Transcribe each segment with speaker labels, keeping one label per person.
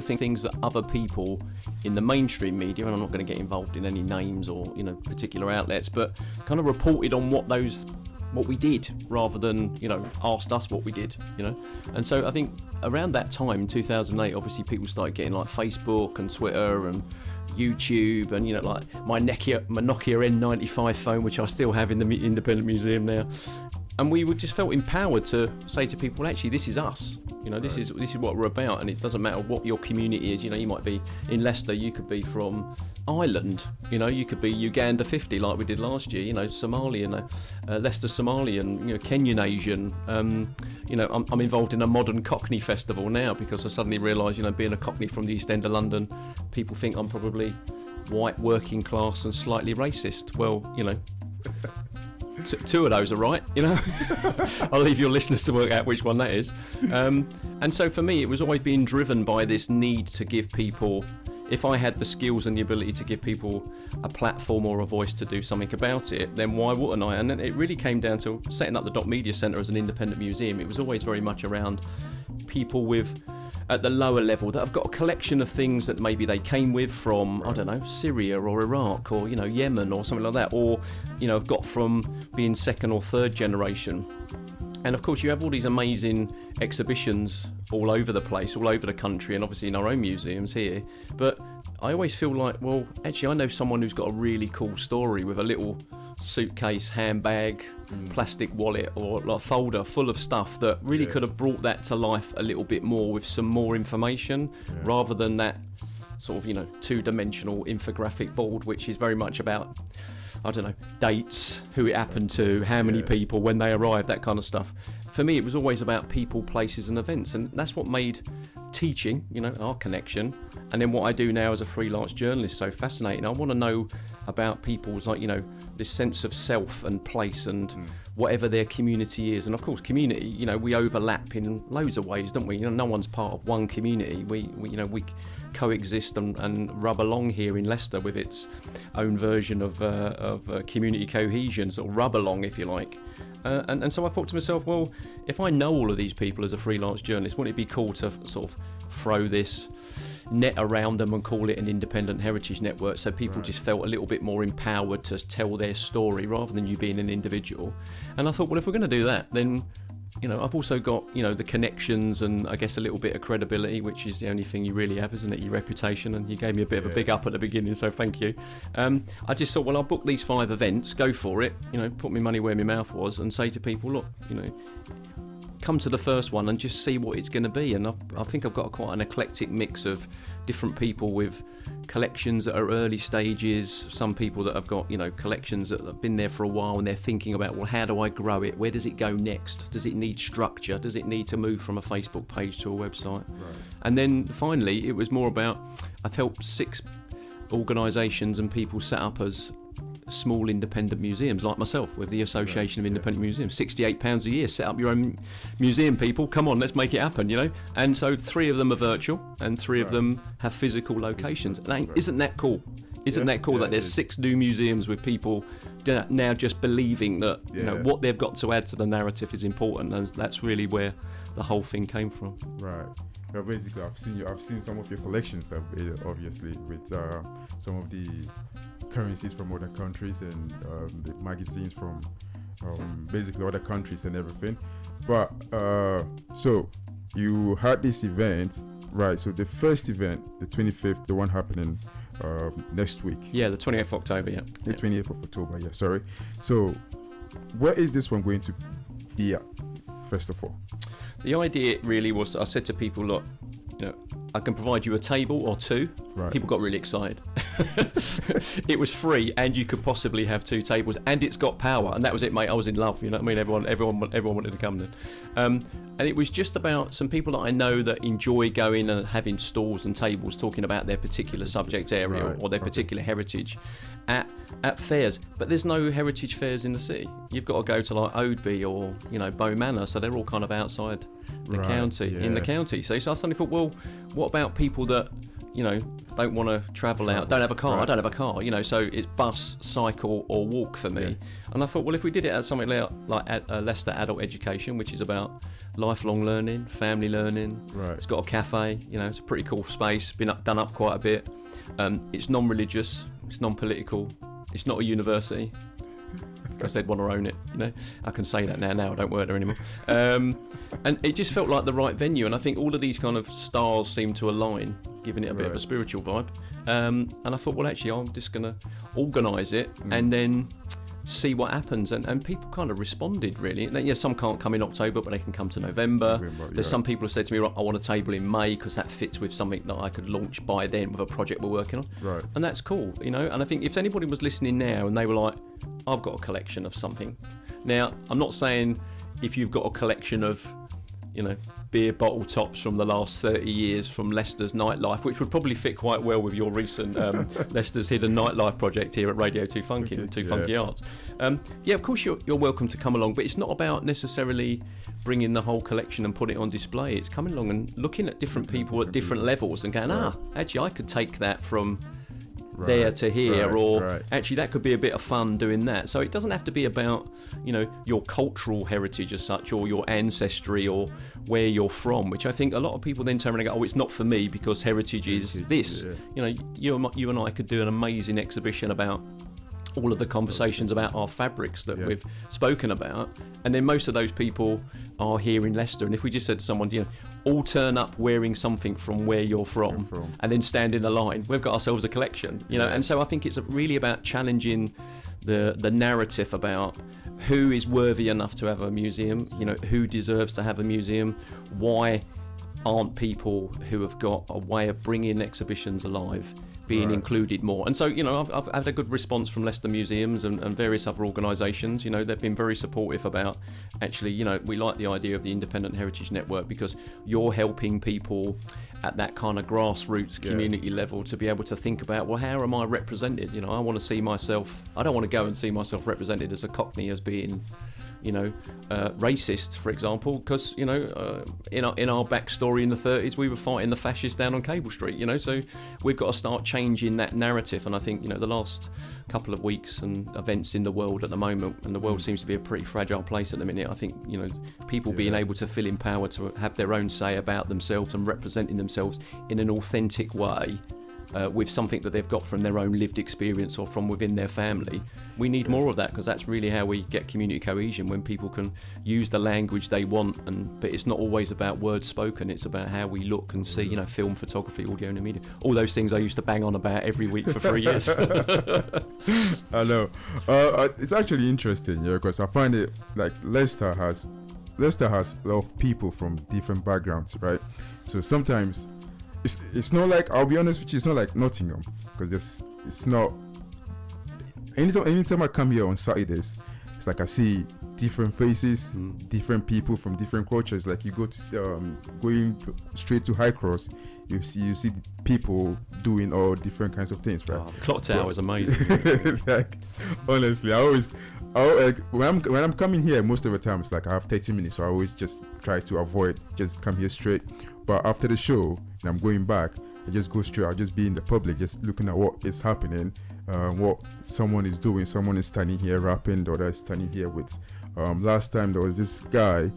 Speaker 1: things that other people in the mainstream media, and I'm not going to get involved in any names or particular outlets, but kind of reported on what we did rather than asked us what we did. And so I think around that time in 2008, obviously people started getting like Facebook and Twitter and YouTube and like my Nokia N95 phone, which I still have in the Independent Museum now. And we just felt empowered to say to people, actually, this is us. This is what we're about, and it doesn't matter what your community is. You might be in Leicester, you could be from Ireland. You could be Uganda 50 like we did last year. Somalian, Leicester Somalian, Kenyan Asian. I'm involved in a modern Cockney festival now because I suddenly realised, being a Cockney from the East End of London, people think I'm probably white, working class, and slightly racist. Well, two of those are right, I'll leave your listeners to work out which one that is. And so for me, it was always being driven by this need to give people, if I had the skills and the ability to give people a platform or a voice to do something about it, then why wouldn't I? And then it really came down to setting up the Dot Media Centre as an independent museum. It was always very much around people at the lower level that have got a collection of things that maybe they came with from, I don't know, Syria or Iraq or, Yemen or something like that, or, have got from being second or third generation. And of course you have all these amazing exhibitions all over the place, all over the country, and obviously in our own museums here. But I always feel like, well, actually I know someone who's got a really cool story with a little suitcase, handbag, plastic wallet or like folder full of stuff that really could have brought that to life a little bit more with some more information rather than that sort of two-dimensional infographic board, which is very much about, I don't know, dates, who it happened to, how many people, when they arrived, that kind of stuff. For me, it was always about people, places and events, and that's what made teaching, our connection, and then what I do now as a freelance journalist so fascinating. I want to know about people's this sense of self and place and whatever their community is. And of course community, we overlap in loads of ways, don't we? No one's part of one community. We coexist and rub along here in Leicester with its own version of community cohesion, sort of rub along if you like. And so I thought to myself, well, if I know all of these people as a freelance journalist, wouldn't it be cool to sort of throw this net around them and call it an independent heritage network, so people just felt a little bit more empowered to tell their story rather than you being an individual. And I thought, well, if we're going to do that, then I've also got the connections and I guess a little bit of credibility, which is the only thing you really have, isn't it? Your reputation. And you gave me a bit of a big up at the beginning, so thank you. I just thought, well, I'll book these 5 events, go for it, put my money where my mouth was, and say to people, look, come to the first one and just see what it's going to be. And I think I've got quite an eclectic mix of different people with collections that are early stages, some people that have got collections that have been there for a while and they're thinking about, well, how do I grow it, where does it go next, does it need structure, does it need to move from a Facebook page to a website? And then finally it was more about, I've helped 6 organisations and people set up as small independent museums like myself with the Association of Independent Museums. £68 a year, set up your own museum, people, come on, let's make it happen, and so 3 of them are virtual and 3 of them have physical locations. And isn't that cool? Isn't that cool that there's 6 new museums with people now just believing that what they've got to add to the narrative is important, and that's really where the whole thing came from.
Speaker 2: Right. Well, basically, I've seen some of your collections, obviously, with some of the currencies from other countries and the magazines from basically other countries and everything. But so you had this event, right? So the first event, the 25th, the one happening next week.
Speaker 1: Yeah, the 28th of October, yeah.
Speaker 2: The 28th of October, yeah, sorry. So where is this one going to be at, first of all?
Speaker 1: The idea really was, I said to people, look, I can provide you a table or 2. Right. People got really excited. It was free, and you could possibly have 2 tables, and it's got power, and that was it, mate. I was in love. You know what I mean? Everyone wanted to come then. And it was just about some people that I know that enjoy going and having stalls and tables talking about their particular subject area or their particular heritage at fairs. But there's no heritage fairs in the city. You've got to go to like Oadby or Bow Manor, so they're all kind of outside the county, in the county. So I suddenly thought, well, what about people that don't want to travel out, don't have a car. Right. I don't have a car, you know, so it's bus, cycle or walk for me. Yeah. And I thought, well, if we did it at something like Leicester Adult Education, which is about lifelong learning, family learning. Right. It's got a cafe, you know, it's a pretty cool space, done up quite a bit. It's non-religious, it's non-political, it's not a university. Because they'd want to own it, you know. I can say that now I don't work there anymore. And it just felt like the right venue, and I think all of these kind of stars seem to align, giving it a bit of a spiritual vibe. And I thought, well, actually, I'm just going to organise it and then see what happens. And people kind of responded, really. And, some can't come in October, but they can come to November. There's some people who said to me, I want a table in May because that fits with something that I could launch by then with a project we're working on. Right. And that's cool, you know. And I think if anybody was listening now and they were like, I've got a collection of something. Now, I'm not saying if you've got a collection of, you know, beer bottle tops from the last 30 years from Leicester's nightlife, which would probably fit quite well with your recent Leicester's Hidden Nightlife project here at Radio 2 Funky and 2 Funky Arts. Of course you're welcome to come along, but it's not about necessarily bringing the whole collection and putting it on display. It's coming along and looking at different people at different levels and going, actually I could take that from there to here, actually that could be a bit of fun doing that. So it doesn't have to be about, you know, your cultural heritage as such or your ancestry or where you're from, which I think a lot of people then turn around and go, oh, it's not for me because heritage is this. You know, you and I could do an amazing exhibition about all of the conversations about our fabrics that we've spoken about, and then most of those people are here in Leicester, and if we just said to someone, you know, all turn up wearing something from where you're from. And then stand in the line, we've got ourselves a collection, you know. And so I think it's really about challenging the narrative about who is worthy enough to have a museum, you know, who deserves to have a museum, why aren't people who have got a way of bringing exhibitions alive being included more. And so, you know, I've had a good response from Leicester Museums and various other organisations. You know, they've been very supportive about, actually, you know, we like the idea of the Independent Heritage Network because you're helping people at that kind of grassroots community level to be able to think about, well, how am I represented? You know, I want to see myself, I don't want to go and see myself represented as a Cockney as being, you know, racist, for example, because, you know, in our backstory in the 30s, we were fighting the fascists down on Cable Street, you know, so we've got to start changing that narrative. And I think, you know, the last couple of weeks and events in the world at the moment, and the world seems to be a pretty fragile place at the minute, I think, you know, people being able to feel empowered to have their own say about themselves and representing themselves in an authentic way, with something that they've got from their own lived experience or from within their family. We need more of that, because that's really how we get community cohesion, when people can use the language they want, but it's not always about words spoken, it's about how we look and see, you know, film, photography, audio and media, all those things I used to bang on about every week for 3 years.
Speaker 2: I know. It's actually interesting, because I find it like Leicester has a lot of people from different backgrounds, right? So sometimes it's not like, I'll be honest with you, it's not like Nottingham, because it's not. Anytime I come here on Saturdays, it's like I see different faces, different people from different cultures. Like you go to going straight to High Cross, you see people doing all different kinds of things, right?
Speaker 1: The clock tower is amazing.
Speaker 2: Like, honestly, when I'm coming here, most of the time it's like I have 30 minutes, so I always just try to avoid, just come here straight. But after the show, and I'm going back, I just go straight. I'll just be in the public, just looking at what is happening, what someone is doing. Someone is standing here rapping, the other is standing here with. Last time there was this guy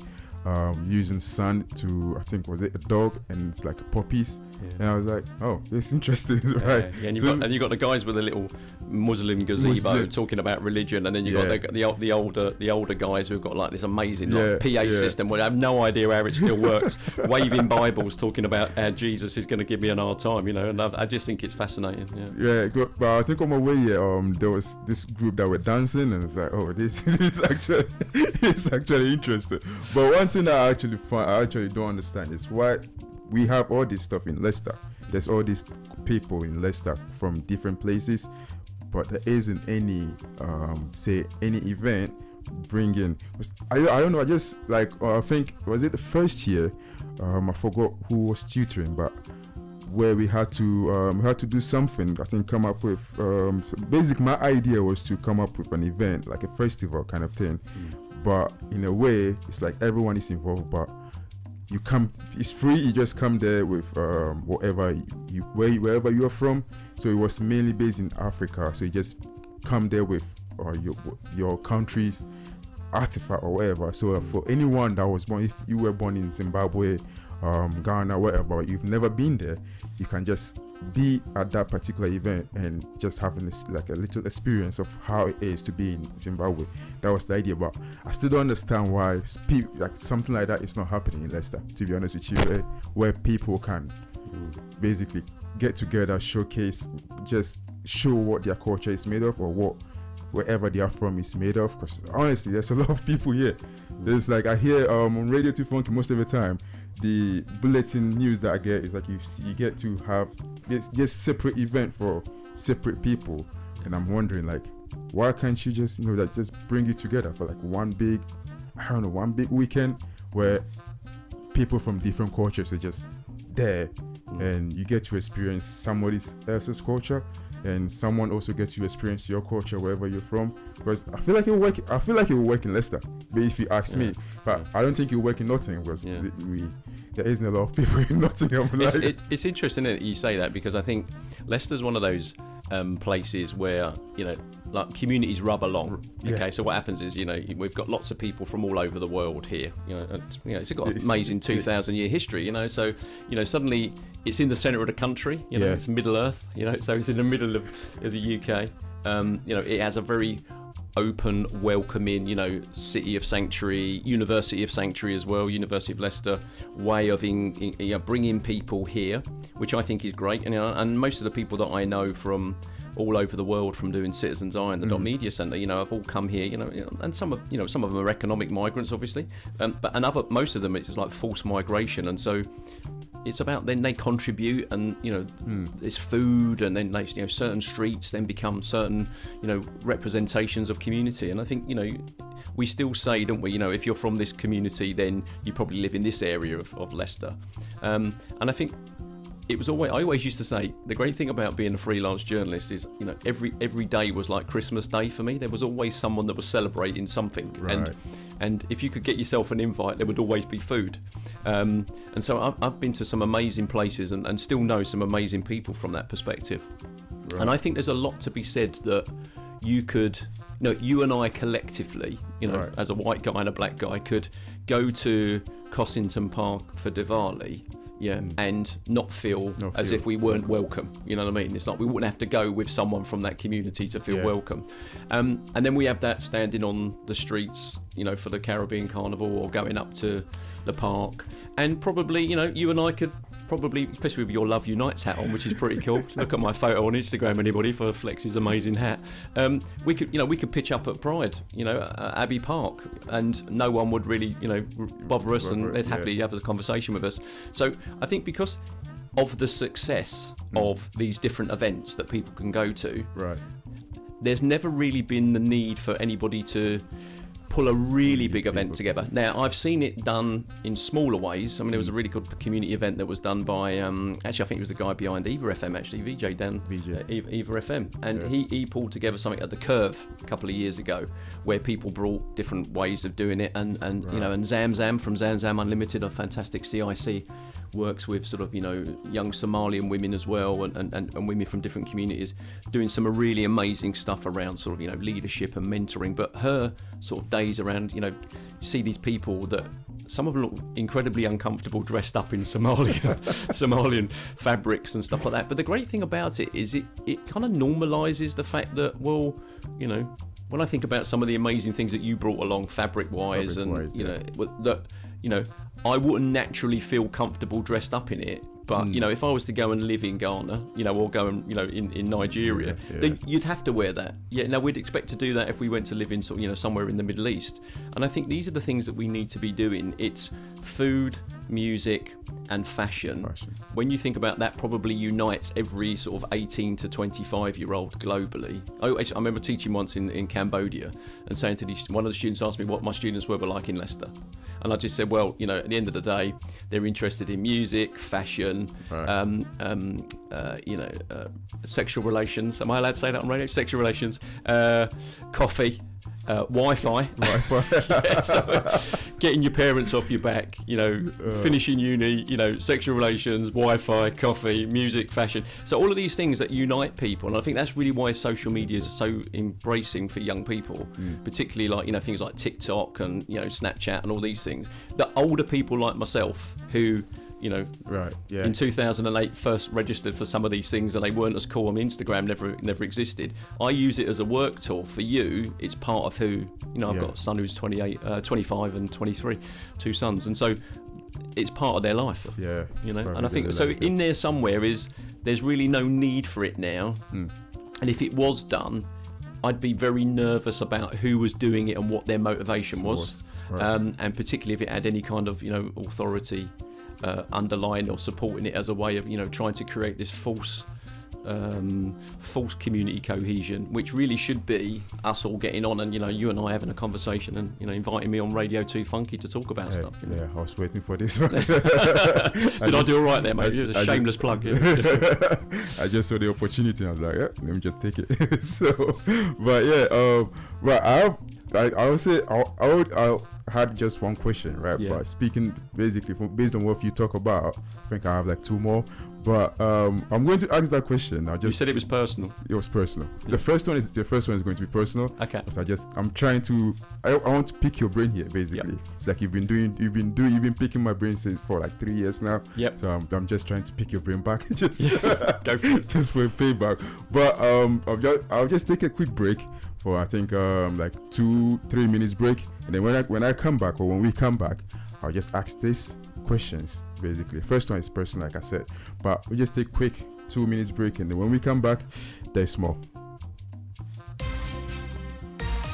Speaker 2: using sand to, I think, was it a dog, and it's like puppies. And I was like, oh, it's interesting, right?
Speaker 1: Yeah, and you got the guys with a little Muslim gazebo talking about religion, and then you got the older guys who've got like this amazing PA system where I have no idea how it still works, waving Bibles, talking about how Jesus is going to give me an hard time, you know. And I just think it's fascinating.
Speaker 2: But I think on my way here, there was this group that were dancing, and it's like, oh, this is actually interesting. But one thing I actually don't understand is why we have all this stuff in Leicester. There's all these people in Leicester from different places, but there isn't any, any event bringing. I don't know. I just like I think, was it the first year? I forgot who was tutoring, but where we had to do something. I think come up with. Basically, my idea was to come up with an event, like a festival kind of thing. But in a way, it's like everyone is involved, but you come, it's free. You just come there with wherever you're from. So it was mainly based in Africa. So you just come there with your country's artifact or whatever. So for anyone that was born, if you were born in Zimbabwe, Ghana, wherever, you've never been there, you can just be at that particular event and just having this, like a little experience of how it is to be in Zimbabwe. That was the idea, but I still don't understand why like something like that is not happening in Leicester, to be honest with you, where people can basically get together, showcase, just show what their culture is made of, or what wherever they are from is made of. Because honestly, there's a lot of people here. There's like, I hear on Radio 2 Funky most of the time, the bulletin news that I get is like you get to have just separate event for separate people, and I'm wondering, like, why can't you just, like, just bring it together for like one big weekend where people from different cultures are just there, and you get to experience somebody else's culture, and someone also gets to experience your culture wherever you're from. Because I feel like it will work. I feel like it will work in Leicester, but if you ask me, but I don't think it will work in Nottingham, because there isn't a lot of people in Nottingham.
Speaker 1: It's interesting that you say that, because I think Leicester's one of those places where, like, communities rub along. Okay, so what happens is, we've got lots of people from all over the world here. It's got an amazing 2,000-year history. So suddenly it's in the centre of the country. It's Middle Earth. So it's in the middle of the UK. It has a very open, welcoming, city of sanctuary, university of sanctuary as well, University of Leicester way of bringing people here, which I think is great. And most of the people that I know from all over the world, from doing Citizens Eye and the Dot Media Centre, have all come here, and some of them are economic migrants, obviously, but most of them it's like forced migration, and so it's about, then they contribute, and there's food, and then certain streets then become certain representations of community. And I think we still say, don't we, if you're from this community, then you probably live in this area of Leicester, and I think I always used to say, the great thing about being a freelance journalist is, every day was like Christmas Day for me. There was always someone that was celebrating something, right. and if you could get yourself an invite, there would always be food. And so I've been to some amazing places, and still know some amazing people from that perspective. Right. And I think there's a lot to be said that you could, you and I collectively, right. as a white guy and a black guy, could go to Cossington Park for Diwali. And not feel as if we weren't welcome. You know what I mean? It's like we wouldn't have to go with someone from that community to feel welcome. And then we have that standing on the streets, for the Caribbean Carnival, or going up to the park. And probably, you and I could probably, especially with your Love Unites hat on, which is pretty cool. Look at my photo on Instagram, anybody, for Flex's amazing hat. We could pitch up at Pride, at Abbey Park, and no one would really, bother us, and they'd happily have a conversation with us. So I think because of the success of these different events that people can go to, right, there's never really been the need for anybody to pull a really big event together. Now, I've seen it done in smaller ways. I mean, there was a really good community event that was done by, actually, I think it was the guy behind Eva FM, actually, VJ Dan, Eva FM. And he pulled together something at the Curve a couple of years ago, where people brought different ways of doing it. And and Zam Zam from Zam Zam Unlimited, a fantastic CIC, works with sort of, young Somalian women as well, and women from different communities, doing some really amazing stuff around sort of, leadership and mentoring. But her sort of days around, you see these people that some of them look incredibly uncomfortable dressed up in Somalian fabrics and stuff like that. But the great thing about it is it kind of normalises the fact that, well, when I think about some of the amazing things that you brought along fabric-wise, I wouldn't naturally feel comfortable dressed up in it. But, if I was to go and live in Ghana, or go and, in Nigeria, then you'd have to wear that. Now we'd expect to do that if we went to live in, somewhere in the Middle East. And I think these are the things that we need to be doing. It's food, music, and fashion. When you think about that, probably unites every sort of 18 to 25-year-old globally. I remember teaching once in Cambodia, and saying to one of the students asked me what my students were like in Leicester. And I just said, well, at the end of the day, they're interested in music, fashion, sexual relations. Am I allowed to say that on radio? Sexual relations, coffee, Wi-Fi. Yeah, so getting your parents off your back, finishing uni, sexual relations, Wi-Fi, coffee, music, fashion. So all of these things that unite people, and I think that's really why social media is so embracing for young people, particularly like, things like TikTok and, Snapchat and all these things. That older people like myself who, in 2008 first registered for some of these things and they weren't as cool. Instagram never existed. I use it as a work tool. For you, it's part of who, I've got a son who's 25 and 23, two sons, and so it's part of their life.
Speaker 2: Yeah.
Speaker 1: And I think so. In there somewhere there's really no need for it now, and if it was done, I'd be very nervous about who was doing it and what their motivation was, and particularly if it had any kind of authority underlying or supporting it as a way of trying to create this false community cohesion, which really should be us all getting on and you and I having a conversation and inviting me on Radio 2 Funky to talk about stuff.
Speaker 2: Yeah, I was waiting for this one.
Speaker 1: Did I do all right there, mate? It was a shameless plug.
Speaker 2: I just saw the opportunity and I was like, let me just take it. I would say I had just one question, right? Yeah. But speaking basically based on what you talk about, I think I have like two more. But I'm going to ask that question. You
Speaker 1: said it was personal.
Speaker 2: It was personal. Yeah. The first one is going to be personal.
Speaker 1: Okay.
Speaker 2: So I'm trying to. I want to pick your brain here, basically. Yep. It's like you've been picking my brain for like 3 years now.
Speaker 1: Yep.
Speaker 2: So I'm just trying to pick your brain back,
Speaker 1: go for it.
Speaker 2: Just for a payback. But I'll just take a quick break for I think like 2-3 minutes break, and then when I come back or when we come back, I'll just ask these questions basically. First one is personal, like I said, but we just take quick 2 minutes break, and then when we come back, there's more.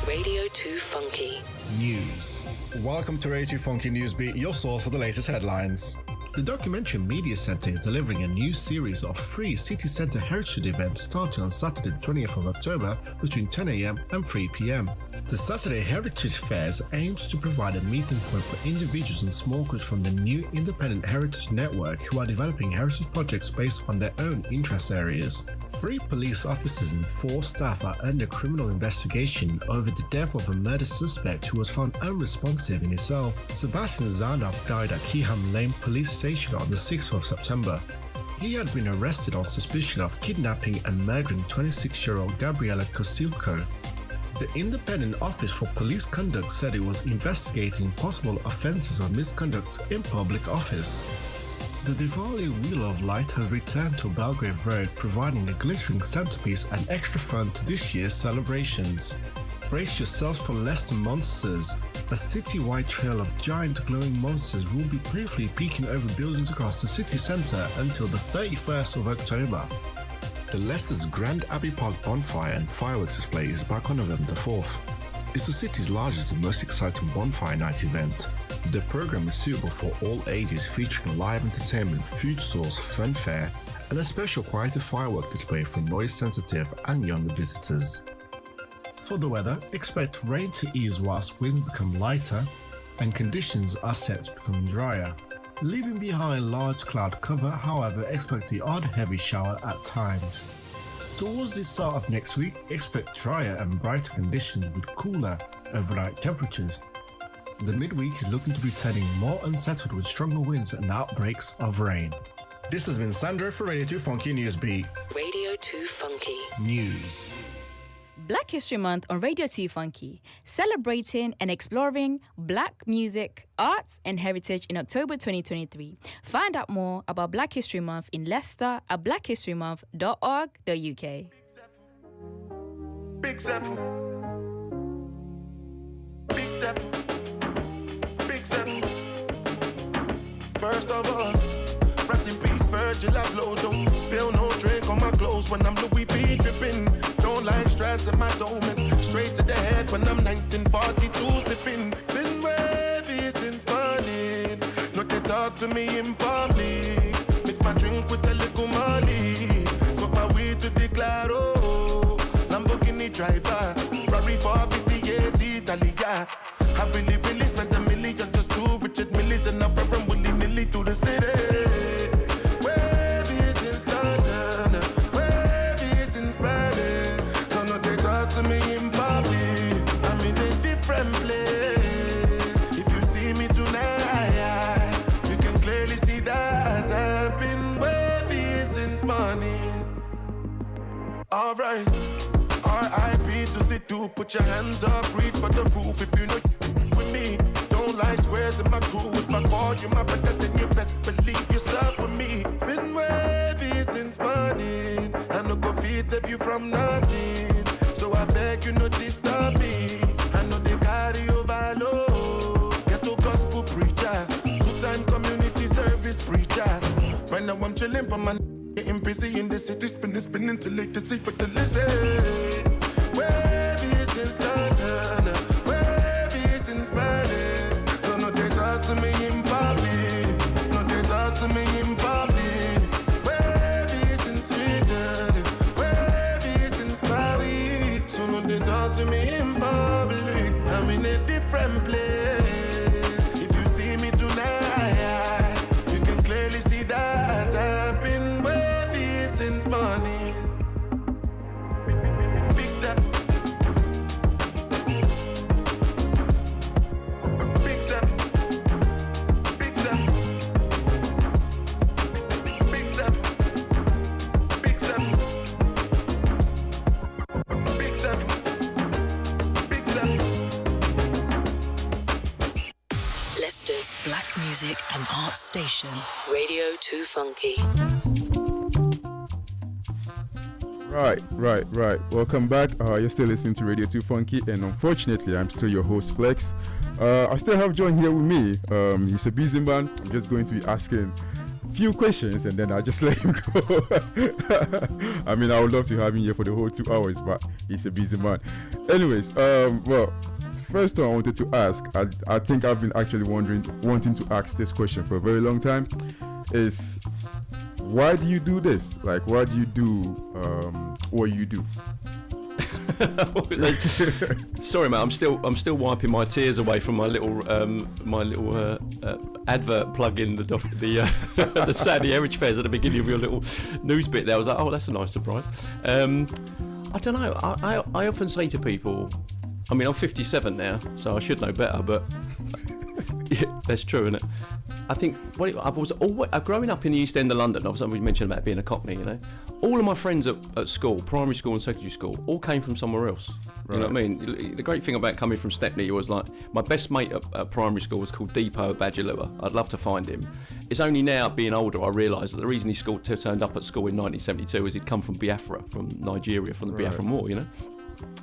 Speaker 3: Radio 2 Funky
Speaker 4: News. Welcome to Radio 2 Funky Newsbeat, your source for the latest headlines. The Documentary Media Centre is delivering a new series of free city centre heritage events starting on Saturday the 20th of October between 10 a.m. and 3 p.m. The Saturday Heritage Fairs aims to provide a meeting point for individuals and small groups from the new Independent Heritage Network who are developing heritage projects based on their own interest areas. 3 police officers and 4 staff are under criminal investigation over the death of a murder suspect who was found unresponsive in his cell. Sebastian Zarnock died at Keyham Lane Police Station on the 6th of September. He had been arrested on suspicion of kidnapping and murdering 26-year-old Gabriela Kosilko. The Independent Office for Police Conduct said it was investigating possible offences of misconduct in public office. The Diwali Wheel of Light has returned to Belgrave Road, providing a glittering centrepiece and extra fun to this year's celebrations. Brace yourselves for Leicester Monsters. A city-wide trail of giant glowing monsters will be briefly peeking over buildings across the city centre until the 31st of October. The Leicester's Grand Abbey Park bonfire and fireworks display is back on November the 4th. It's the city's largest and most exciting bonfire night event. The programme is suitable for all ages, featuring live entertainment, food stalls, fun fair, and a special quieter firework display for noise-sensitive and younger visitors. For the weather, expect rain to ease whilst winds become lighter and conditions are set to become drier. Leaving behind large cloud cover, however, expect the odd heavy shower at times. Towards the start of next week, expect drier and brighter conditions with cooler overnight temperatures. The midweek is looking to be turning more unsettled with stronger winds and outbreaks of rain. This has been Sandro for Radio 2 Funky Newsbeat.
Speaker 3: Radio 2 Funky
Speaker 4: News.
Speaker 5: Black History Month on Radio 2 Funky, celebrating and exploring Black music, arts and heritage in October 2023. Find out more about Black History Month in Leicester at blackhistorymonth.org.uk.
Speaker 6: Big Zephyr. Big Zephyr. Big Zephyr. First of all, rest in peace, Virgil Abloh. Don't spill no drink on my clothes when I'm Louis V dripping. Don't like stress in my dome. Straight to the head when I'm 1942 sipping. Been wavy since morning. Not they talk to me in public. Mix my drink with a little Molly. Smoke my weed to the Claro. Lamborghini driver. Ferrari 458 Italia. I really spent $1 million just to Richard Millis and I'm run willy-nilly through the city. Wavy since London. Wavy since Berlin. Don't know they talk to me in public. I'm morning. Alright, R.I.P. to Situ. Put your hands up, reach for the roof if you know with me. Don't like squares in my crew. If I call you my brother, then you best believe you stuck with me. Been wavy since morning. I no go feed save you from nothing. So I beg you no disturb me. I know they carry overload. Get to gospel preacher, 2-time community service preacher. Right now I'm chilling for my getting busy in the city, spinning till late to see for the listen. Wavy since London, wavy since Berlin. So no they talk to me in public, no they talk to me in public. Wavy since Sweden, wavy since Paris. So no they talk to me in public. I'm in a different place. If you see me tonight, you can clearly see that I've been wavy since morning. Big Seven. Big Seven. Big Seven. Big Seven. Big Seven. Big Seven. Big Seven.
Speaker 3: Leicester's Black Music and Art Station. Radio 2 Funky.
Speaker 2: Right. Welcome back. You're still listening to Radio 2 Funky, and unfortunately, I'm still your host, Flex. I still have John here with me. He's a busy man. I'm just going to be asking a few questions, and then I'll just let him go. I mean, I would love to have him here for the whole 2 hours, but he's a busy man. Anyways, well, first one I wanted to ask, I think I've been actually wanting to ask this question for a very long time, is why do you do this? Like, why do you do what you do?
Speaker 1: Sorry, mate. I'm still wiping my tears away from my little advert plug in the Saturday Heritage Fairs at the beginning of your little news bit there. I was like, oh, that's a nice surprise. I don't know. I often say to people, I mean, I'm 57 now, so I should know better, but yeah, that's true, isn't it? I think I was always growing up in the East End of London. Obviously, we mentioned about being a Cockney. You know, all of my friends at school, primary school and secondary school, all came from somewhere else. Right. You know what I mean? The great thing about coming from Stepney was like my best mate at primary school was called Deepo at Badgerlua. I'd love to find him. It's only now, being older, I realise that the reason he turned up at school in 1972 is he'd come from Biafra, from Nigeria, from the Biafran War. You know,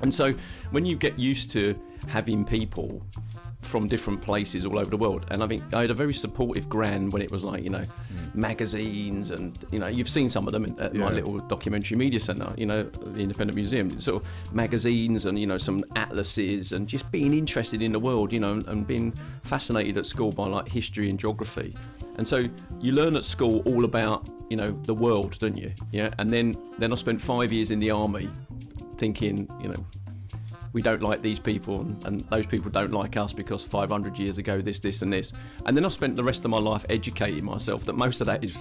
Speaker 1: and so when you get used to having people from different places all over the world, and I think I had a very supportive gran when it was like, you know, magazines, and you know, you've seen some of them at my little documentary media centre, you know, the Independent Museum, sort of magazines and, you know, some atlases, and just being interested in the world, you know, and being fascinated at school by like history and geography. And so you learn at school all about, you know, the world, don't you? Yeah. And then I spent 5 years in the army thinking, you know, we don't like these people, and those people don't like us because 500 years ago this and this. And then I spent the rest of my life educating myself that most of that is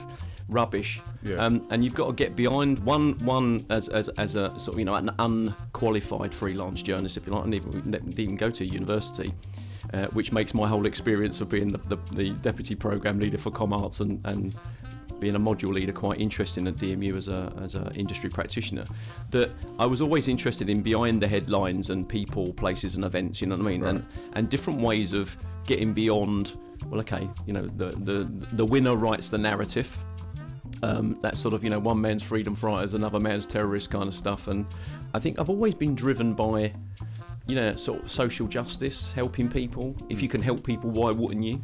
Speaker 1: rubbish. Yeah. And you've got to get behind one as a sort of, you know, an unqualified freelance journalist, if you like, and didn't even go to university, which makes my whole experience of being the deputy programme leader for ComArts and being a module leader quite interesting at DMU as a industry practitioner. That I was always interested in behind the headlines and people, places and events, you know what I mean? Right. And different ways of getting beyond, well, okay, you know, the winner writes the narrative. That sort of, you know, one man's freedom fighters, another man's terrorist kind of stuff. And I think I've always been driven by, you know, sort of social justice, helping people. If you can help people, why wouldn't you?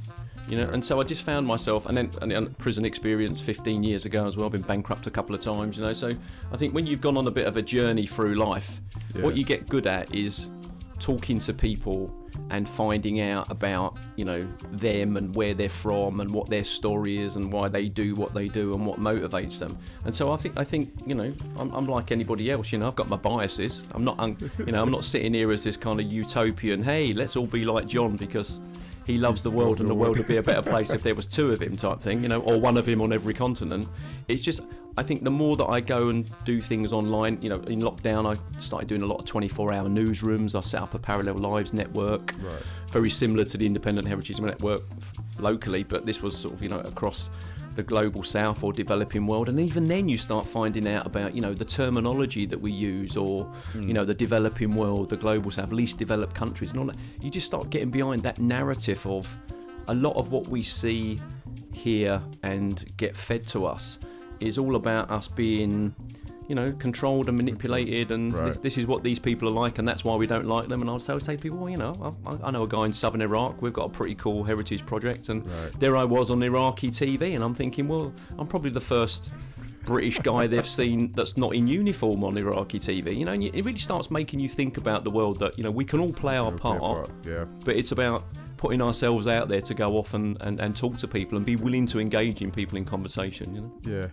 Speaker 1: You know, and so I just found myself, and then prison experience 15 years ago as well. I've been bankrupt a couple of times, you know. So I think when you've gone on a bit of a journey through life, what you get good at is talking to people and finding out about, you know, them and where they're from and what their story is and why they do what they do and what motivates them. And so I think you know, I'm like anybody else, you know. I've got my biases. I'm not you know, I'm not sitting here as this kind of utopian, hey, let's all be like John because he loves the world and the world would be a better place if there was two of him type thing, you know, or one of him on every continent. It's just, I think the more that I go and do things online, you know, in lockdown I started doing a lot of 24-hour newsrooms. I set up a Parallel Lives network, very similar to the Independent Heritage Network locally, but this was sort of, you know, across the global south or developing world, and even then you start finding out about, you know, the terminology that we use, or you know, the developing world, the global south, least developed countries, and all that. You just start getting behind that narrative of a lot of what we see, hear and get fed to us is all about us being, you know, controlled and manipulated, and this is what these people are like, and that's why we don't like them. And I'll say to people, well, you know, I know a guy in southern Iraq, we've got a pretty cool heritage project, and there I was on Iraqi TV, and I'm thinking, well, I'm probably the first British guy they've seen that's not in uniform on Iraqi TV, you know, and it really starts making you think about the world, that, you know, we can all play our part, but it's about putting ourselves out there to go off and talk to people and be willing to engage in people in conversation, you know?
Speaker 2: Yeah.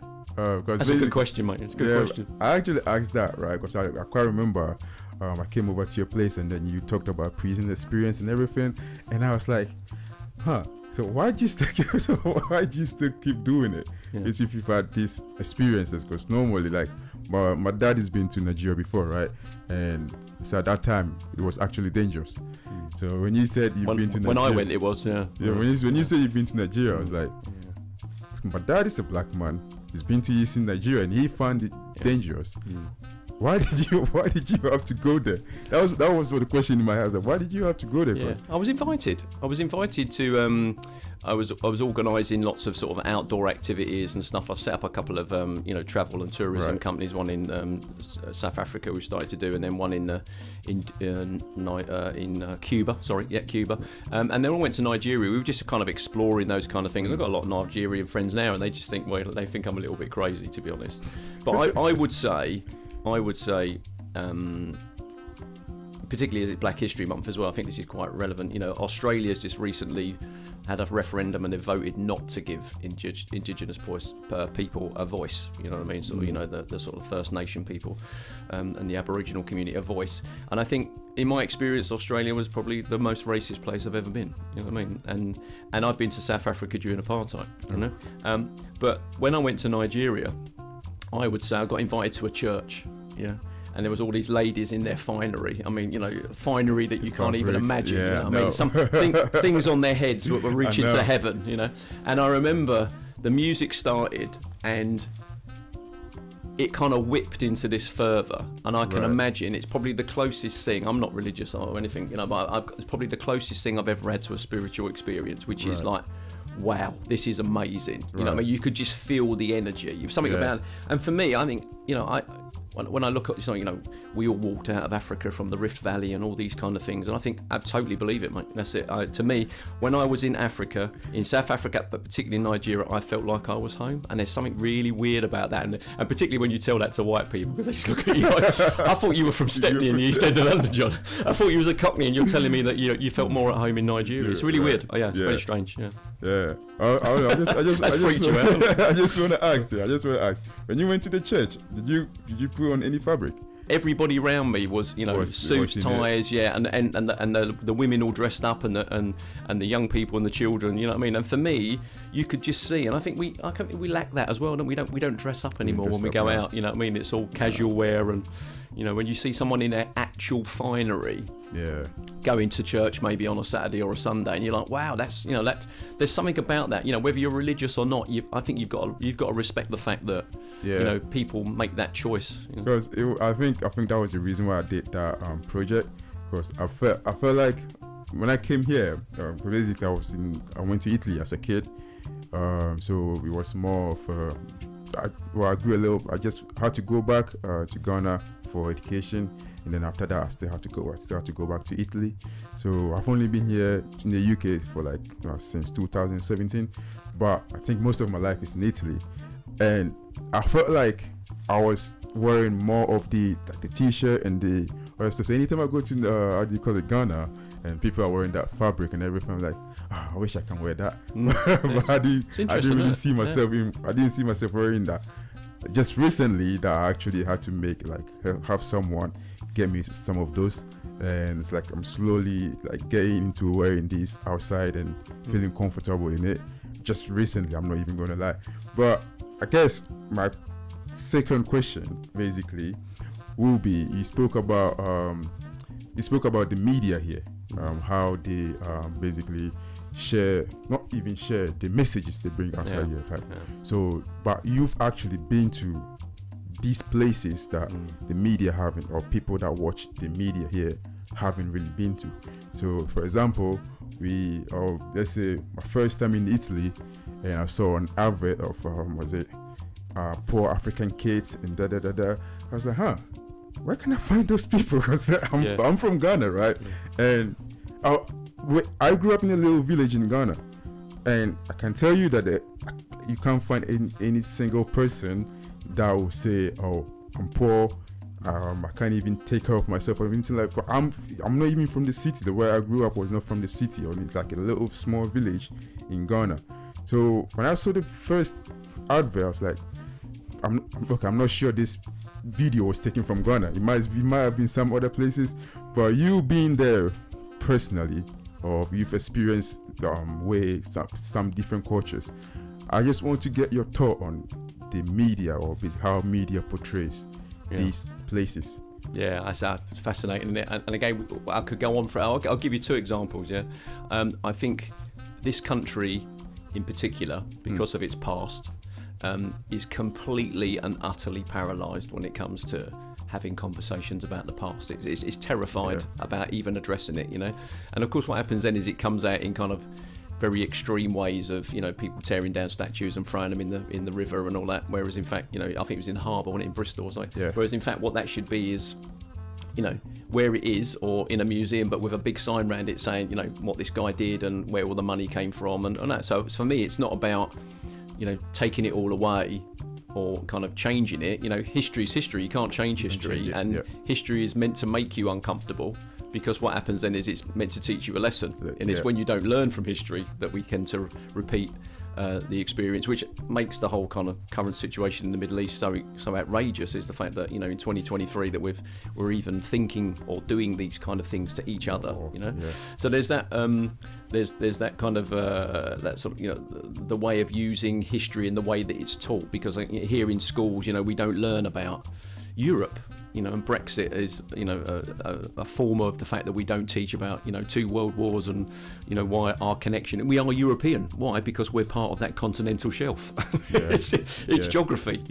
Speaker 1: That's a good question, mate. It's a good question.
Speaker 2: I actually asked that, right? Because I quite remember I came over to your place and then you talked about prison experience and everything, and I was like, so why'd you still keep doing it? It's if you've had these experiences, because normally, like, my dad has been to Nigeria before, right? And so at that time it was actually dangerous. So when you said you've been to Nigeria,
Speaker 1: when I went, it was
Speaker 2: when you said you've been to Nigeria, I was like, my dad is a black man. He's been to Eastern Nigeria and he found it dangerous. Why did you have to go there? That was the question in my head. Like, why did you have to go there?
Speaker 1: Yeah. I was invited to. I was organising lots of sort of outdoor activities and stuff. I've set up a couple of travel and tourism companies. One in South Africa we started to do, and then one in Cuba. Cuba. And then I went to Nigeria. We were just kind of exploring those kind of things. I've got a lot of Nigerian friends now, and they just think, well, they think I'm a little bit crazy, to be honest. But I would say, particularly as it's Black History Month as well, I think this is quite relevant. You know, Australia's just recently had a referendum and they've voted not to give Indigenous people a voice. You know what I mean? So, you know, the sort of First Nation people and the Aboriginal community a voice. And I think, in my experience, Australia was probably the most racist place I've ever been. You know what I mean? And I've been to South Africa during apartheid. You know, but when I went to Nigeria, I would say I got invited to a church. Yeah. And there was all these ladies in their finery. I mean, you know, finery that you can't even imagine.
Speaker 2: Yeah,
Speaker 1: you know? I mean, some things on their heads were reaching to heaven, you know. And I remember the music started and it kind of whipped into this fervour. And I can imagine it's probably the closest thing. I'm not religious or anything, you know, but it's probably the closest thing I've ever had to a spiritual experience, which is like, wow, this is amazing. You know what I mean? You could just feel the energy. Something about it. And for me, I think, you know, when I look at, you know, we all walked out of Africa from the Rift Valley and all these kind of things, and I think I totally believe it, mate. That's it. To me, when I was in Africa, in South Africa, but particularly in Nigeria, I felt like I was home. And there's something really weird about that, and particularly when you tell that to white people, because they just look at you like, I thought you were from Stepney in the East End of London, John. I thought you was a Cockney, and you're telling me that you felt more at home in Nigeria. It's really weird. Oh, yeah, it's very strange. Yeah.
Speaker 2: Yeah. I just want to ask. When you went to the church, did you put on any fabric?
Speaker 1: Everybody around me was, you know, suits, ties, and the women all dressed up, and the young people and the children, you know what I mean. And for me, you could just see, and I think we lack that as well. We don't dress up anymore when we go out. You know what I mean? It's all casual wear, and you know, when you see someone in their actual finery, going to church maybe on a Saturday or a Sunday, and you're like, wow, that's, you know, that there's something about that. You know, whether you're religious or not, I think you've got to respect the fact that you know, people make that choice. You know?
Speaker 2: Because I think that was the reason why I did that project. Because I felt like when I came here, basically I went to Italy as a kid, so it was more of I grew a little. I just had to go back to Ghana for education, and then after that I still had to go back to Italy. So I've only been here in the UK for since 2017, but I think most of my life is in Italy, and I felt like I was wearing more of the t-shirt and the other stuff. So anytime I go to Ghana, and people are wearing that fabric and everything, I'm like, I wish I can wear that. But I didn't really see myself I didn't see myself wearing that. Just recently that I actually had to have someone get me some of those, and it's like I'm slowly getting into wearing these outside and feeling comfortable in it. Just recently, I'm not even gonna lie. But I guess my second question basically will be, you spoke about the media here, how they basically share, not even share the messages they bring outside here. Like, so, but you've actually been to these places that the media haven't, or people that watch the media here haven't really been to. So, for example, let's say my first time in Italy, and I saw an advert of poor African kids and da da da da. I was like, where can I find those people? Because I'm from Ghana, right? And I grew up in a little village in Ghana, and I can tell you that you can't find any single person that will say, "Oh, I'm poor. I can't even take care of myself," or anything like. But I'm not even from the city. The way I grew up was not from the city, or it's like a little small village in Ghana. So when I saw the first advert, I was like, I'm not sure this video was taken from Ghana. It might have been some other places, but you being there personally, or you've experienced some different cultures. I just want to get your thought on the media, or how media portrays these places.
Speaker 1: Yeah, that's fascinating, isn't it? And again, I could go on for. I'll give you two examples. Yeah, I think this country, in particular, because of its past, is completely and utterly paralysed when it comes to having conversations about the past. It's terrified about even addressing it, And of course, what happens then is it comes out in kind of very extreme ways of, people tearing down statues and throwing them in the river and all that. Whereas in fact, I think it was in Harbour, wasn't it, in Bristol or something. Yeah. Whereas in fact, what that should be is, where it is, or in a museum, but with a big sign around it saying, what this guy did and where all the money came from and that. So for me, it's not about, taking it all away or kind of changing it. History is history. You can't change history, history is meant to make you uncomfortable, because what happens then is it's meant to teach you a lesson, and it's when you don't learn from history that we tend to repeat the experience, which makes the whole kind of current situation in the Middle East so outrageous. Is the fact that in 2023 that we're even thinking or doing these kind of things to each other. So there's that there's that kind of that sort of the way of using history and the way that it's taught, because here in schools we don't learn about Europe, and Brexit is, a form of the fact that we don't teach about, 2 world wars and, why our connection. And we are European. Why? Because we're part of that continental shelf. It's geography,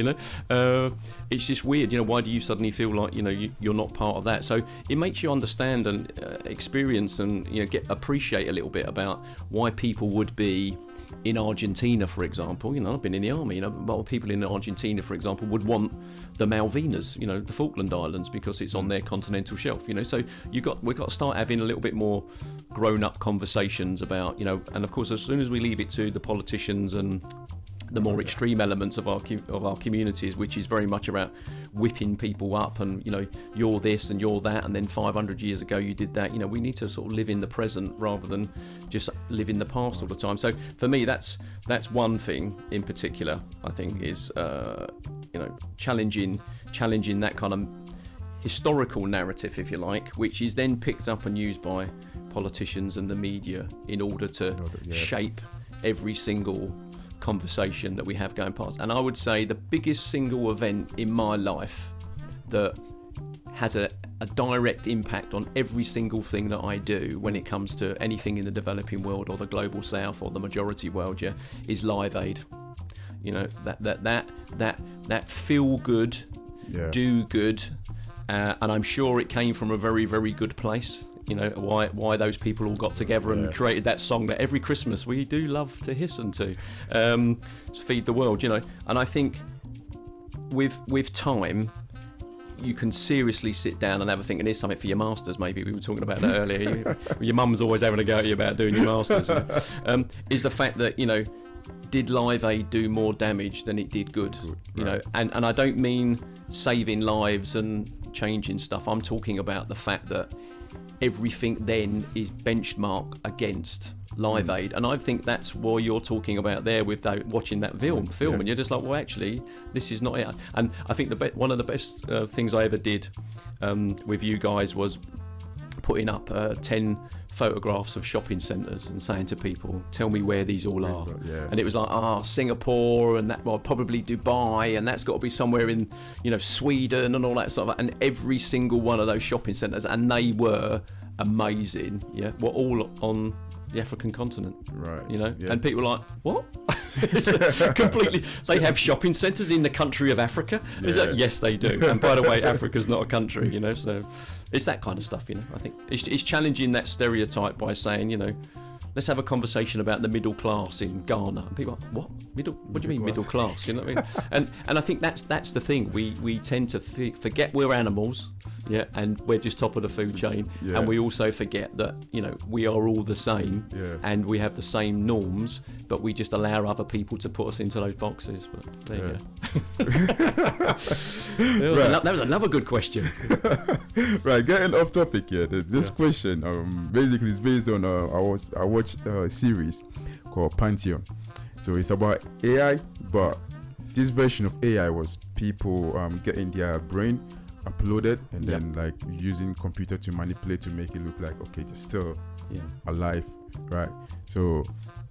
Speaker 1: It's just weird, why do you suddenly feel like, you're not part of that? So it makes you understand and experience and, appreciate a little bit about why people would be in Argentina, for example. I've been in the army, but people in Argentina, for example, would want the Malvinas, the Falkland Islands, because it's on their continental shelf, So we've got to start having a little bit more grown-up conversations about, and of course, as soon as we leave it to the politicians and the more extreme elements of our communities, which is very much about whipping people up and you're this and you're that, and then 500 years ago you did that. We need to sort of live in the present rather than just live in the past all the time. So for me, that's one thing in particular. I think is challenging that kind of historical narrative, if you like, which is then picked up and used by politicians and the media in order to shape every single conversation that we have going past. And I would say the biggest single event in my life that has a direct impact on every single thing that I do when it comes to anything in the developing world or the global south or the majority world, is Live Aid. That feel good, do good, and I'm sure it came from a very, very good place. Why those people all got together and created that song that every Christmas we do love to listen to, Feed the World, And I think with time, you can seriously sit down and have a think, and here's something for your masters. Maybe we were talking about that earlier. Your mum's always having a go at you about doing your masters. Is the fact that did Live Aid do more damage than it did good? And I don't mean saving lives and changing stuff. I'm talking about the fact that everything then is benchmarked against Live Aid, and I think that's what you're talking about there with watching that film, and you're just like, well, actually, this is not it. And I think one of the best things I ever did with you guys was putting up 10 photographs of shopping centres and saying to people, tell me where these all are. And it was like, Singapore, and that, well, probably Dubai, and that's got to be somewhere in Sweden and all that stuff. And every single one of those shopping centres, and they were amazing, were all on the African continent,
Speaker 2: Right.
Speaker 1: and people are like, what? It's completely. They have shopping centres in the country of Africa. Is that, yes, they do. And by the way, Africa's not a country, so it's that kind of stuff. I think it's challenging that stereotype by saying, let's have a conversation about the middle class in Ghana. And people are like, what? What do you mean middle class? You know what I mean? And I think that's the thing. We tend to forget we're animals, and we're just top of the food chain.
Speaker 2: Yeah.
Speaker 1: And we also forget that, we are all the same, and we have the same norms, but we just allow other people to put us into those boxes. But there you go. That was another good question.
Speaker 2: Right, getting off topic here. This question basically is based on I watched a series called Pantheon. So it's about AI, but this version of AI was people getting their brain uploaded and then like using computer to manipulate to make it look like, okay, they're still alive, right? So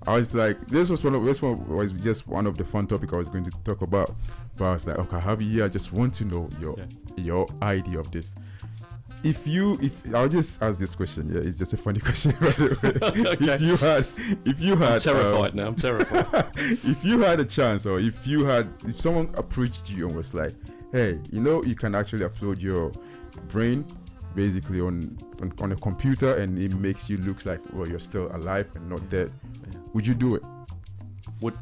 Speaker 2: I was like, this one was just one of the fun topic I was going to talk about, but I was like, okay, Javi, I just want to know your idea of this. If I'll just ask this question, it's just a funny question, by the way.
Speaker 1: Okay.
Speaker 2: If you had
Speaker 1: I'm terrified now. I'm terrified.
Speaker 2: If you had a chance, or if someone approached you and was like, hey, you can actually upload your brain basically on a computer and it makes you look like, well, you're still alive and not dead, would you do it?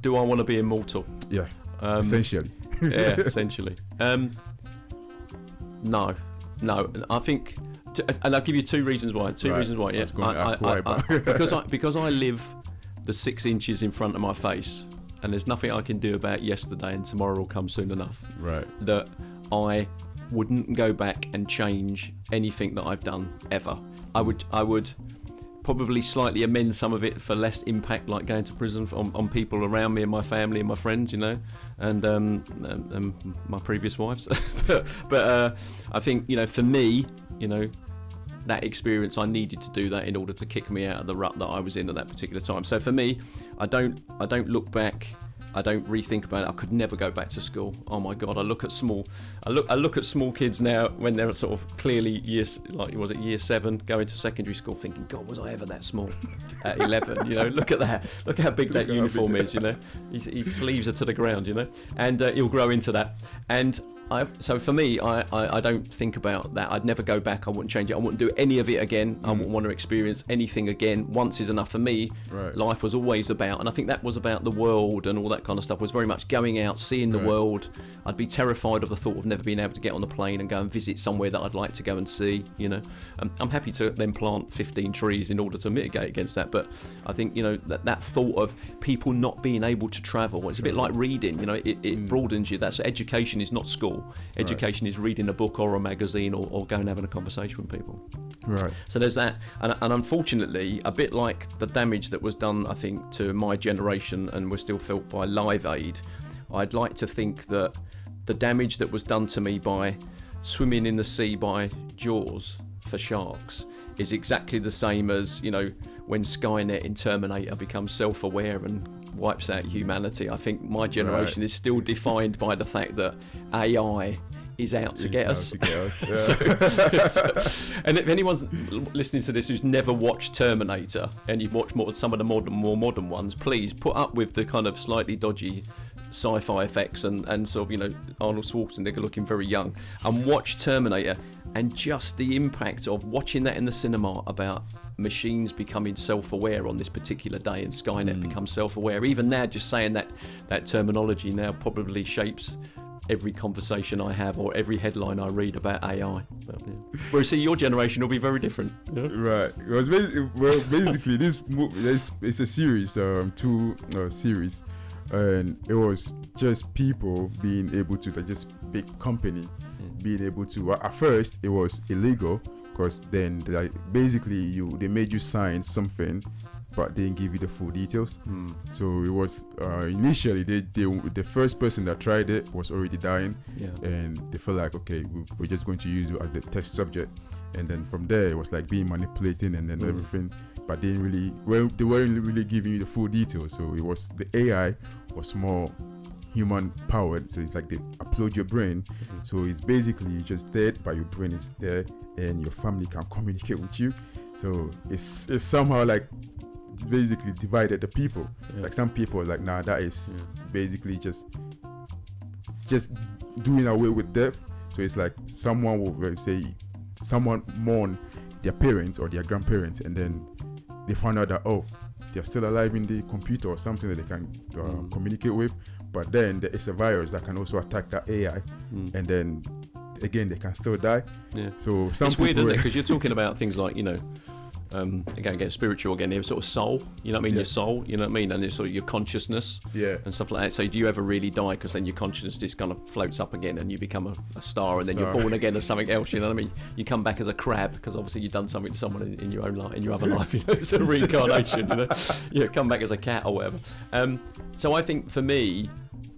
Speaker 1: Do I want to be immortal?
Speaker 2: Yeah, essentially.
Speaker 1: Yeah, essentially. No, I think, and I'll give you two reasons why. Yeah, because I live the 6 inches in front of my face, and there's nothing I can do about yesterday, and tomorrow will come soon enough.
Speaker 2: Right.
Speaker 1: That I wouldn't go back and change anything that I've done ever. I would probably slightly amend some of it for less impact, like going to prison on people around me and my family and my friends, and my previous wives. but I think, for me, that experience, I needed to do that in order to kick me out of the rut that I was in at that particular time. So for me, I don't look back. I don't rethink about it. I could never go back to school. Oh my God! I look at small kids now when they're sort of clearly year 7 going to secondary school, thinking, God, was I ever that small at 11? Look at that. Look how big that uniform is. His sleeves are to the ground. And he'll grow into that. And so for me, I don't think about that. I'd never go back. I wouldn't change it. I wouldn't do any of it again. I wouldn't want to experience anything again. Once is enough for me.
Speaker 2: Right.
Speaker 1: Life was always about, and I think that was about the world and all that kind of stuff, was very much going out, seeing the world. I'd be terrified of the thought of never being able to get on the plane and go and visit somewhere that I'd like to go and see, I'm happy to then plant 15 trees in order to mitigate against that. But I think, that thought of people not being able to travel, it's a bit like reading, it broadens you. That's education is not school. Education is reading a book or a magazine or going and having a conversation with people.
Speaker 2: Right.
Speaker 1: So there's that, and unfortunately, a bit like the damage that was done, I think, to my generation and was still felt by Live Aid, I'd like to think that the damage that was done to me by swimming in the sea by Jaws for sharks is exactly the same as, when Skynet in Terminator becomes self-aware and wipes out humanity. I think my generation is still defined by the fact that AI is out to get us. And if anyone's listening to this who's never watched Terminator and you've watched some of the more modern ones, please put up with the kind of slightly dodgy sci-fi effects and sort of, Arnold Schwarzenegger looking very young, and watch Terminator, and just the impact of watching that in the cinema about machines becoming self-aware on this particular day, and Skynet becomes self-aware. Even now, just saying that terminology now probably shapes every conversation I have or every headline I read about AI. But, whereas your generation will be very different.
Speaker 2: Right. Basically, it's a series, two series, and it was just people being able to, just big company being able to. At first, it was illegal because then basically they made you sign something, but they didn't give you the full details. So it was initially the first person that tried it was already dying, and they felt like, okay, we're just going to use you as the test subject, and then from there it was like being manipulating and then everything, but they weren't really giving you the full details. So it was, the AI was more human powered, so it's like they upload your brain, so it's basically you're just dead but your brain is there and your family can communicate with you. So it's somehow like basically divided the people. Like some people are like, nah, that is basically just doing away with death. So it's like someone will say someone mourn their parents or their grandparents, and then they found out that they're still alive in the computer or something that they can communicate with, but then there is a virus that can also attack that AI, and then again they can still die. So some
Speaker 1: it's
Speaker 2: people
Speaker 1: weird, isn't it? Because you're talking about things like, again, get spiritual again, sort of soul, you know what I mean? Your soul, you know what I mean? And it's sort of your consciousness and stuff like that. So do you ever really die? Because then your consciousness just kind of floats up again and you become a star, and then you're born again as something else, you know what I mean? You come back as a crab because obviously you've done something to someone in your own life, in your other life, it's a reincarnation, come back as a cat or whatever. So I think for me,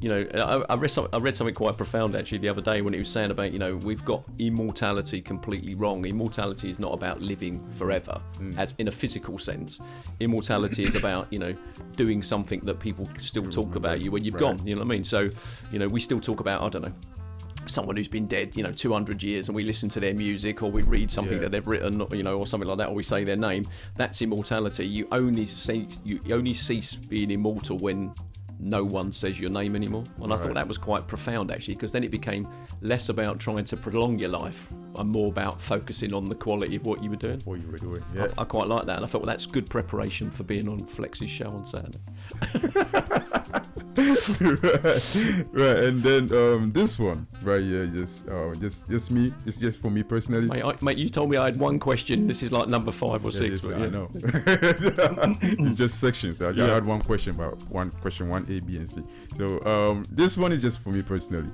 Speaker 1: I read something quite profound actually the other day when it was saying about, we've got immortality completely wrong. Immortality is not about living forever, as in a physical sense. Immortality is about, doing something that people still talk about you when you've gone, you know what I mean? So, we still talk about, I don't know, someone who's been dead, 200 years, and we listen to their music, or we read something that they've written, or something like that, or we say their name. That's immortality. You only cease being immortal when no one says your name anymore. And I thought that was quite profound actually, because then it became less about trying to prolong your life and more about focusing on the quality of what you were doing. I quite like that, and I thought, well, that's good preparation for being on Flex's show on Saturday.
Speaker 2: right, and then this one right here, just me, it's just for me personally.
Speaker 1: Mate, you told me I had one question. This is like number 5 or 6.
Speaker 2: I know. It's just sections. I had one question about question 1, A, B, and C. So this one is just for me personally.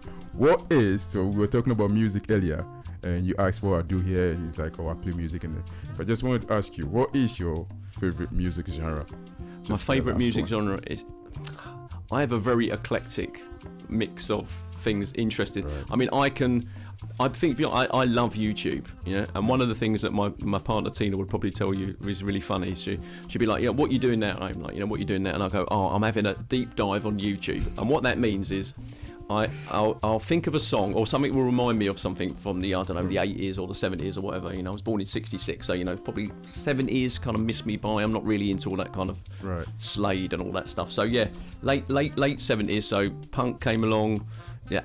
Speaker 2: So we were talking about music earlier, and you asked what I do here, and it's like, I play music. And I just wanted to ask you, what is your favorite music genre?
Speaker 1: My favorite music genre is, I have a very eclectic mix of things interested.
Speaker 2: Right.
Speaker 1: I mean, I think I love YouTube, and one of the things that my partner Tina would probably tell you is really funny. She'd be like, what are you doing now? I'm like, what are you doing now? And I go, I'm having a deep dive on YouTube. And what that means is I'll think of a song or something will remind me of something from the, I don't know, the 80s or the 70s or whatever. I was born in 66, so probably 70s kind of missed me by. I'm not really into all that kind of Slade and all that stuff. So yeah, late 70s. So punk came along,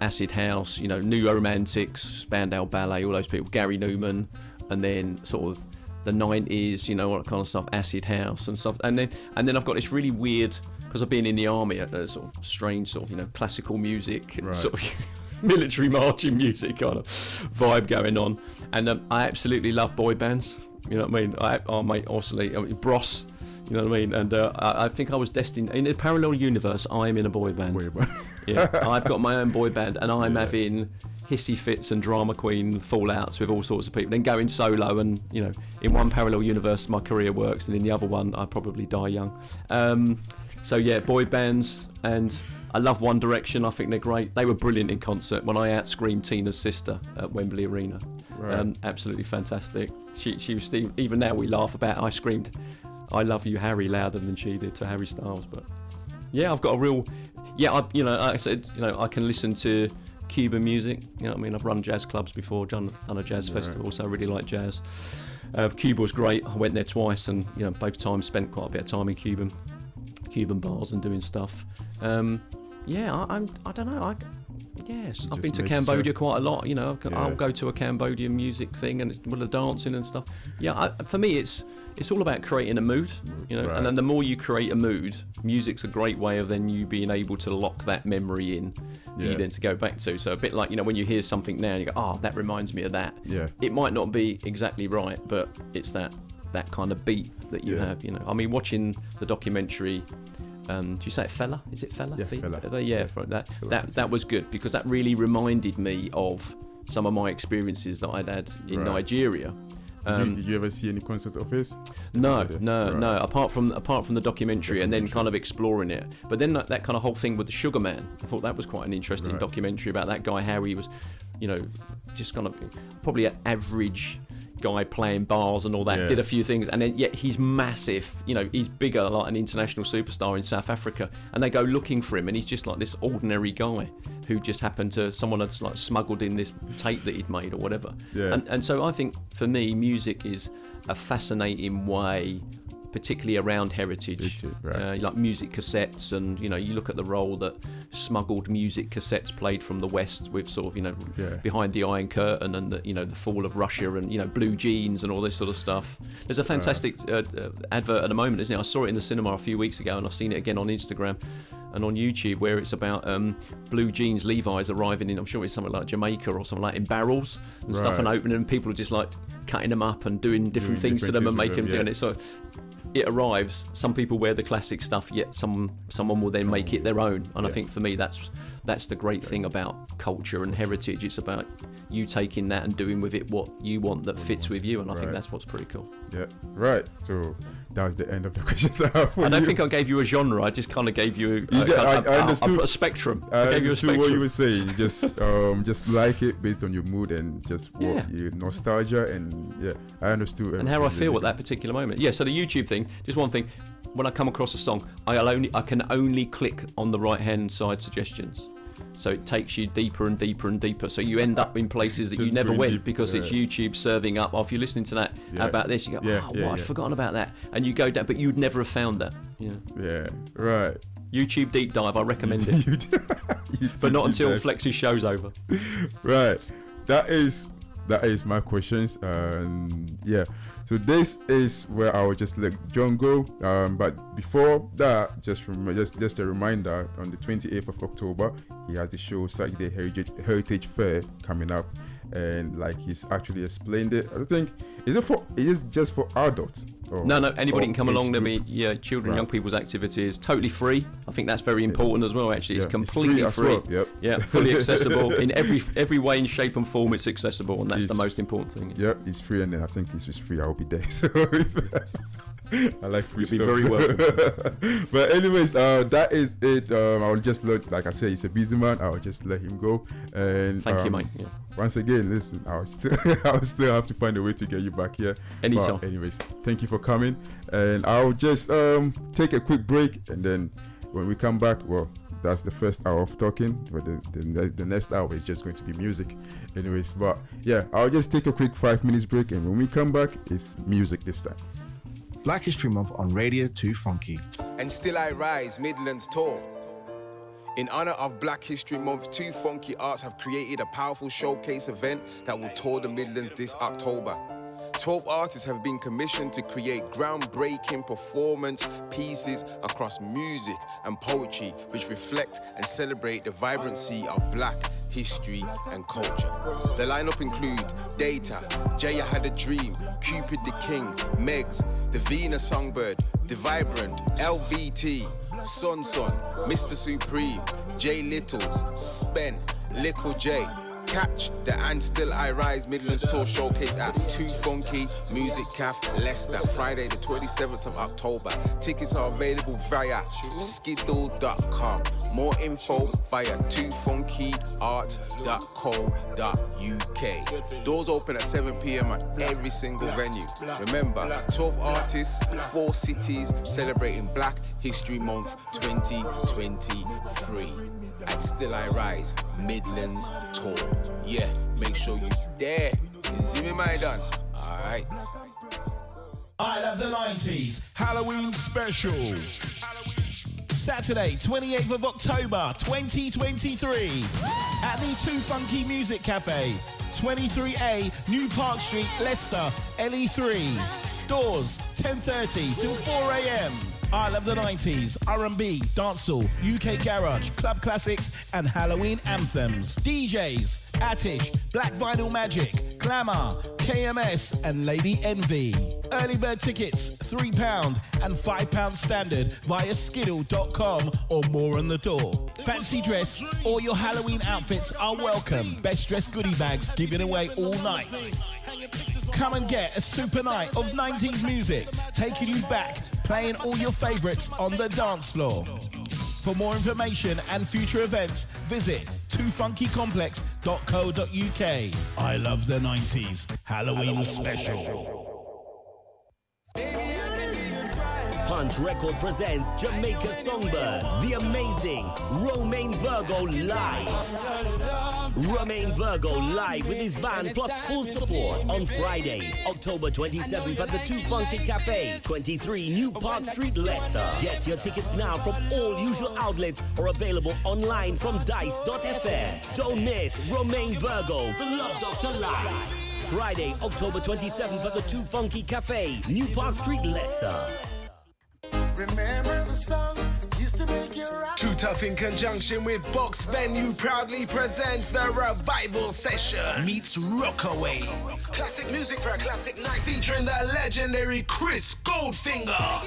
Speaker 1: acid house, New Romantics, Spandau Ballet, all those people, Gary Newman, and then sort of the 90s, all that kind of stuff, acid house and stuff. And then I've got this really weird, because I've been in the army, a sort of strange sort of, classical music, sort of military marching music kind of vibe going on. And I absolutely love boy bands, you know what I mean? Mate, obviously, Bros, you know what I mean? And I think I was destined, in a parallel universe, I am in a boy band. Yeah, I've got my own boy band, and I'm having hissy fits and drama queen fallouts with all sorts of people, then going solo, and in one parallel universe my career works, and in the other one I probably die young. So yeah, boy bands, and I love One Direction. I think they're great. They were brilliant in concert when I out-screamed Tina's sister at Wembley Arena. Absolutely fantastic. She was even now we laugh about, I screamed I love you Harry louder than she did to Harry Styles. But yeah, I've got a real, I said, I can listen to Cuban music, I mean, I've run jazz clubs before, done a jazz festival, so I really like jazz. Cuba was great. I went there twice, and both times spent quite a bit of time in Cuban bars and doing stuff. I don't know. Yes, I've been to Cambodia quite a lot. I'll go to a Cambodian music thing, and it's with the dancing and stuff. For me, it's all about creating a mood, and then the more you create a mood, music's a great way of then you being able to lock that memory in for you then to go back to. So a bit like, when you hear something now and you go, that reminds me of that. Yeah. It might not be exactly right, but it's that kind of beat that you have, I mean, watching the documentary, do you say it Fella? Is it Fella?
Speaker 2: Yeah, Fella.
Speaker 1: Yeah, that was good, because that really reminded me of some of my experiences that I'd had in Nigeria.
Speaker 2: Did you ever see any concert of his?
Speaker 1: No. Apart from the documentary, and then kind of exploring it. But then that kind of whole thing with the Sugar Man, I thought that was quite an interesting documentary about that guy, how he was, just kind of probably an average, guy playing bars and all that, did a few things, and then yet he's massive. You know, he's bigger, like an international superstar in South Africa, and they go looking for him, and he's just like this ordinary guy who just happened to, someone had like smuggled in this tape that he'd made or whatever. And so I think for me, music is a fascinating way, particularly around heritage, like music cassettes, and you know, you look at the role that smuggled music cassettes played from the West with sort of, you know, behind the Iron Curtain, and the, you know, the fall of Russia, and you know, blue jeans and all this sort of stuff. There's a fantastic advert at the moment, isn't it? I saw it in the cinema a few weeks ago, and I've seen it again on Instagram and on YouTube, where it's about blue jeans Levi's arriving in, I'm sure it's something like Jamaica or something like, in barrels and stuff, and opening, and people are just like cutting them up and doing different things to them and making them do it. So it arrives, some people wear the classic stuff, yet someone will then make it their own. And I think for me, that's the great thing about culture and heritage. It's about you taking that and doing with it what you want that fits with you, and I think that's what's pretty cool.
Speaker 2: Yeah, right. So that was the end of the questions I have for
Speaker 1: I don't think I gave you a genre. I just kind of gave you a spectrum.
Speaker 2: I
Speaker 1: gave you a
Speaker 2: understood
Speaker 1: spectrum.
Speaker 2: what you were saying. Just like it based on your mood and just what your nostalgia, and I understood.
Speaker 1: And how I feel at that particular moment. Yeah. So the YouTube thing. Just one thing. When I come across a song, I can only click on the right-hand side suggestions. So it takes you deeper and deeper and deeper. So you end up in places that you never went, because it's YouTube serving up. Oh, if you're listening to that, how about this? You go, I'd forgotten about that. And you go down, but you'd never have found that.
Speaker 2: Yeah, right.
Speaker 1: YouTube deep dive, I recommend it. But not until Flex's show's over.
Speaker 2: Right. That is my questions. So this is where I will just let John go. But before that, just a reminder, on the 28th of October, he has the show Saturday Heritage Fair coming up, and like he's actually explained it. I think is it just for adults?
Speaker 1: No, anybody can come along. There'll be children, young people's activities, totally free. I think that's very important as well. Actually, it's completely free.
Speaker 2: Well. Yep.
Speaker 1: Fully accessible in every way and shape and form. It's accessible, and that's the most important thing.
Speaker 2: Yep, it's free, and then I think it's just free. I'll be there. So I like free stuff.
Speaker 1: You'll be very welcome.
Speaker 2: But anyways, that is it. I'll just like I say, he's a busy man. I'll just let him go. And
Speaker 1: thank you, mate. Yeah.
Speaker 2: Once again, listen, I'll still have to find a way to get you back here.
Speaker 1: Anytime.
Speaker 2: But anyways, thank you for coming, and I'll just take a quick break, and then when we come back, well, that's the first hour of talking, but the next hour is just going to be music. Anyways, but yeah, I'll just take a quick 5 minutes break, and when we come back, it's music this time.
Speaker 4: Black History Month on Radio 2 Funky.
Speaker 7: And Still I Rise Midlands Tour. In honor of Black History Month, 2 Funky Arts have created a powerful showcase event that will tour the Midlands this October. 12 artists have been commissioned to create groundbreaking performance pieces across music and poetry, which reflect and celebrate the vibrancy of Black history and culture. The lineup includes Data, Jaya Had a Dream, Cupid the King, Megs, The Venus Songbird, The Vibrant, LVT, Sun, Mr. Supreme, J Littles, Spen, Little J. Catch the And Still I Rise Midlands Tour Showcase at 2 Funky Music Cafe, Leicester, Friday the 27th of October. Tickets are available via skiddle.com. More info via 2funkyarts.co.uk. Doors open at 7 p.m. at every single venue. Remember, 12 artists, 4 cities celebrating Black History Month 2023. And Still I Rise Midlands Tour. Yeah, make sure you're there. See me, my done. Alright.
Speaker 8: I love the 90s Halloween special. Saturday, 28th of October, 2023. At the 2 Funky Music Cafe, 23A, New Park Street, Leicester, LE3. Doors, 10:30 till 4 a.m. I love the 90s, R&B, dancehall, UK garage, club classics, and Halloween anthems. DJs, Atish, Black Vinyl Magic, Glamour, KMS, and Lady Envy. Early bird tickets, £3 and £5 standard via skiddle.com or more on the door. Fancy dress, all your Halloween outfits are welcome. Best dressed goodie bags given away all night. Come and get a super night of 90s music, taking you back, playing all your favourites on the dance floor. For more information and future events, visit toofunkycomplex.co.uk. I love the 90s. Halloween special.
Speaker 9: Punch Record presents Jamaica Songbird, the amazing Romain Virgo live. Romain Virgo live with his band plus full support on Friday, October 27th at the Too Funky Cafe, 23 New Park Street, Leicester. Get your tickets now from all usual outlets or available online from dice.fm. Don't miss Romain Virgo, the Love Doctor live. Friday, October 27th at the Too Funky Cafe, New Park Street, Leicester.
Speaker 6: Remember the song used to make you rock.
Speaker 7: Too Tough in conjunction with Box Venue proudly presents the Revival Session meets Rockaway. Classic music for a classic night featuring the legendary Chris Goldfinger.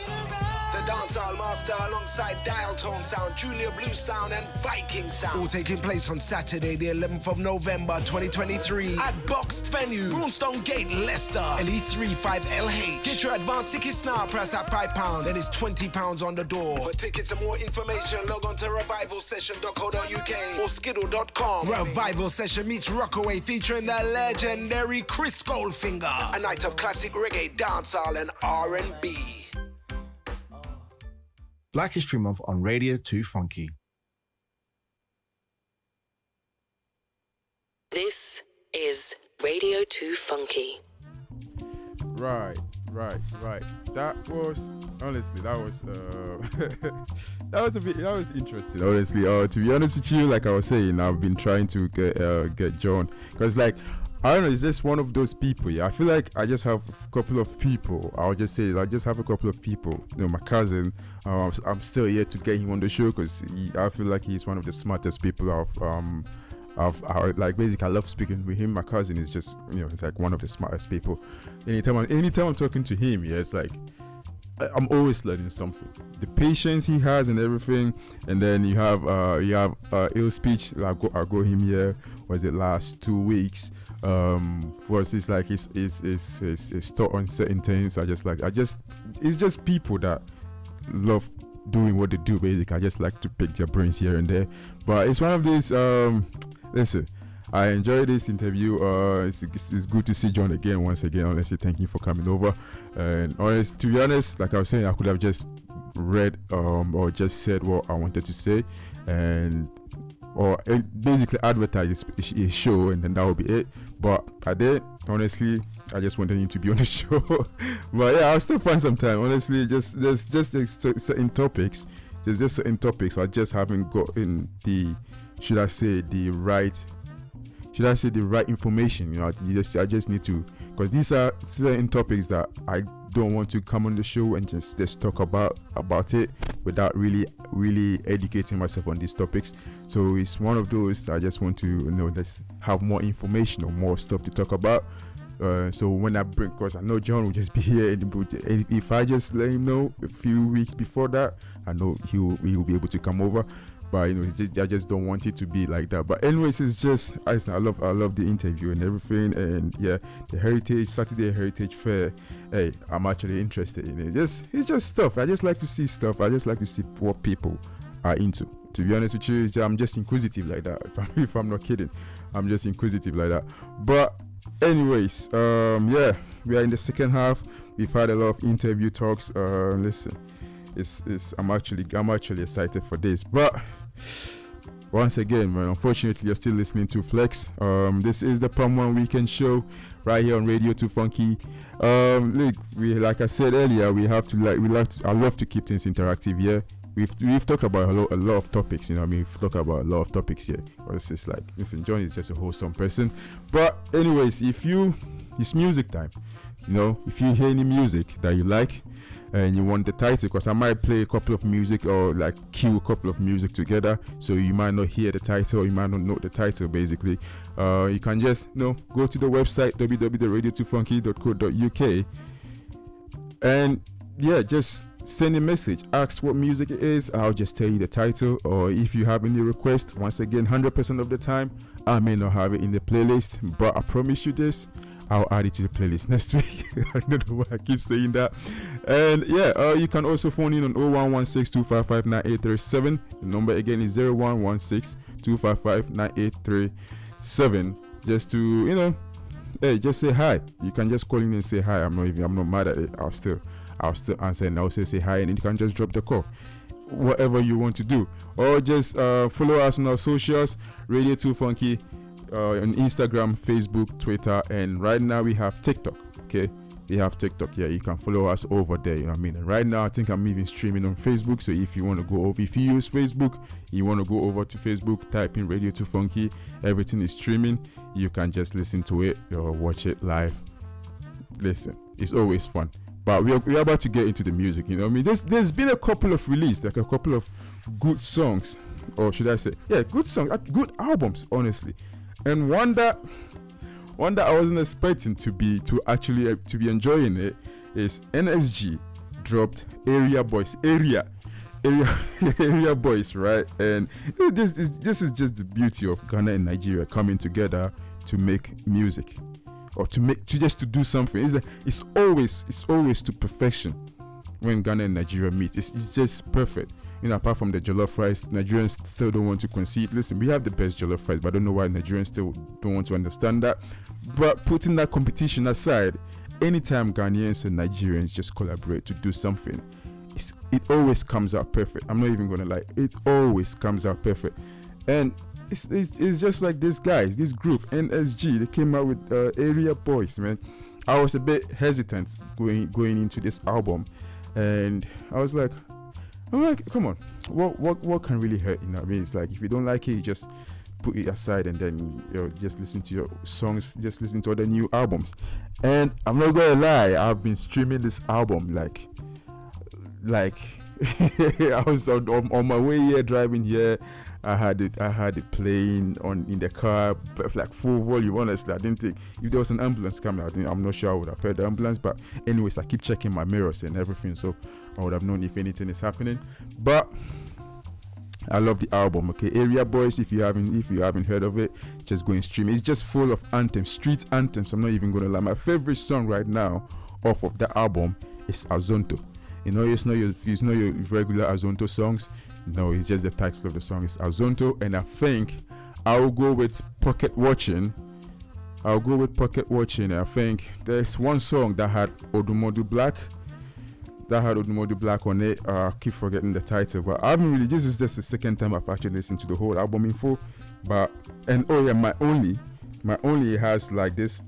Speaker 7: The dancehall master alongside Dial Tone Sound, Junior Blue Sound and Viking Sound. All taking place on Saturday the 11th of November 2023 at Boxed Venue, Brownstone Gate, Leicester, LE35LH. Get your advance tickets now, price at £5, then it's £20 on the door. For tickets and more information, log on to revivalsession.co.uk or skiddle.com. Revival Session meets Rockaway featuring the legendary Chris Goldfinger. A night of classic reggae, dancehall and R&B.
Speaker 4: Black History Month on Radio 2 Funky.
Speaker 3: This is Radio 2 Funky.
Speaker 2: Right. That was honestly that was that was interesting. Honestly, to be honest with you, like I was saying, I've been trying to get John because like. I don't know, is this one of those people? Yeah, I feel like I just have a couple of people. I'll just say, I just have a couple of people. You know, my cousin, I'm still here to get him on the show because I feel like he's one of the smartest people like basically I love speaking with him. My cousin is just, you know, it's like one of the smartest people. Anytime I'm talking to him, yeah, it's like I'm always learning something. The patience he has and everything, and then you have ill speech. I go him here. Was it last 2 weeks? Was it's like his thought on certain things. It's just people that love doing what they do. Basically, I just like to pick their brains here and there. But it's one of these. Listen, I enjoyed this interview. It's good to see John again once again. Honestly, thank you for coming over. And to be honest, like I was saying, I could have just read or just said what I wanted to say, or basically advertise his show, and then that would be it. But I did. Honestly, I just wanted him to be on the show. But yeah, I'll still find some time. Honestly, there's certain topics. There's just certain topics I just haven't gotten the right information. You know, I just need to, because these are certain topics that I don't want to come on the show and just talk about it without really educating myself on these topics. So it's one of those I just want to, you know, let's have more information or more stuff to talk about. So when I bring, because I know John will just be here, and if I just let him know a few weeks before that, I know he will be able to come over. But you know, I just don't want it to be like that. But anyways, it's just I love the interview and everything, and yeah, the Saturday Heritage Fair. Hey, I'm actually interested in it. It's just stuff. I just like to see stuff. I just like to see what people are into. To be honest with you, I'm just inquisitive like that. If I'm not kidding, I'm just inquisitive like that. But anyways, yeah, we are in the second half. We've had a lot of interview talks. Listen, I'm actually excited for this. But once again, man, unfortunately, you're still listening to Flex. This is the Palm One Weekend Show right here on Radio 2 Funky. Look, like I said earlier, I love to keep things interactive here. We've talked about a lot of topics, you know. I mean, we've talked about a lot of topics here. It's just like, listen, John is just a wholesome person. But anyways, it's music time. You know, if you hear any music that you like and you want the title, because I might play a couple of music or like cue a couple of music together, so you might not hear the title, or you might not know the title. Basically, you can just go to the website www.radio2funky.co.uk and yeah, just send a message, ask what music it is. I'll just tell you the title, or if you have any request, once again, 100% of the time I may not have it in the playlist, but I promise you this, I'll add it to the playlist next week. I don't know why I keep saying that. And yeah, you can also phone in on 0116-255-9837. The number again is 0116-255-9837. Just to, hey, just say hi. You can just call in and say hi. I'm not mad at it. I'll still answer and I'll say hi, and you can just drop the call. Whatever you want to do. Or just follow us on our socials, Radio 2 Funky, on Instagram, Facebook, Twitter, and right now we have TikTok. Okay, we have TikTok. Yeah, you can follow us over there. You know what I mean? And right now I think I'm even streaming on Facebook. So if you want to go over, if you use Facebook, you want to go over to Facebook, type in Radio 2 Funky. Everything is streaming. You can just listen to it or watch it live. Listen, it's always fun. But we're about to get into the music. You know what I mean? There's been a couple of releases, like a couple of good songs, or should I say, yeah, good songs, good albums, honestly. And one that I wasn't expecting to be enjoying it is NSG dropped Area Boys, Area Boys, right? And this is just the beauty of Ghana and Nigeria coming together to make music, or to do something. It's always to perfection when Ghana and Nigeria meet. It's just perfect. Apart from the jollof rice, Nigerians still don't want to concede. Listen, we have the best jollof rice, but I don't know why Nigerians still don't want to understand that. But putting that competition aside, anytime Ghanaians and Nigerians just collaborate to do something, it always comes out perfect. I'm not even gonna lie, it always comes out perfect. And it's just like these guys, this group NSG, they came out with Area Boys, man. I was a bit hesitant going into this album, and I was like, come on, what can really hurt? You know what I mean? It's like, if you don't like it, you just put it aside and then just listen to your songs, just listen to other new albums. And I'm not gonna lie, I've been streaming this album like I was on my way here, driving here. I had it playing in the car, like full volume. Honestly, I didn't think if there was an ambulance coming, I'm not sure I would have heard the ambulance. But anyways, I keep checking my mirrors and everything, so I would have known if anything is happening. But I love the album. Okay, Area Boys. If you haven't heard of it, just go and stream. It's just full of anthems, street anthems. I'm not even gonna lie. My favorite song right now off of the album is Azonto. It's not your regular Azonto songs. No, it's just the title of the song is Azonto, and I think I'll go with Pocket Watching. I think there's one song that had Odumodu Black on it. I keep forgetting the title, but I haven't really. This is just the second time I've actually listened to the whole album in full. My only has like this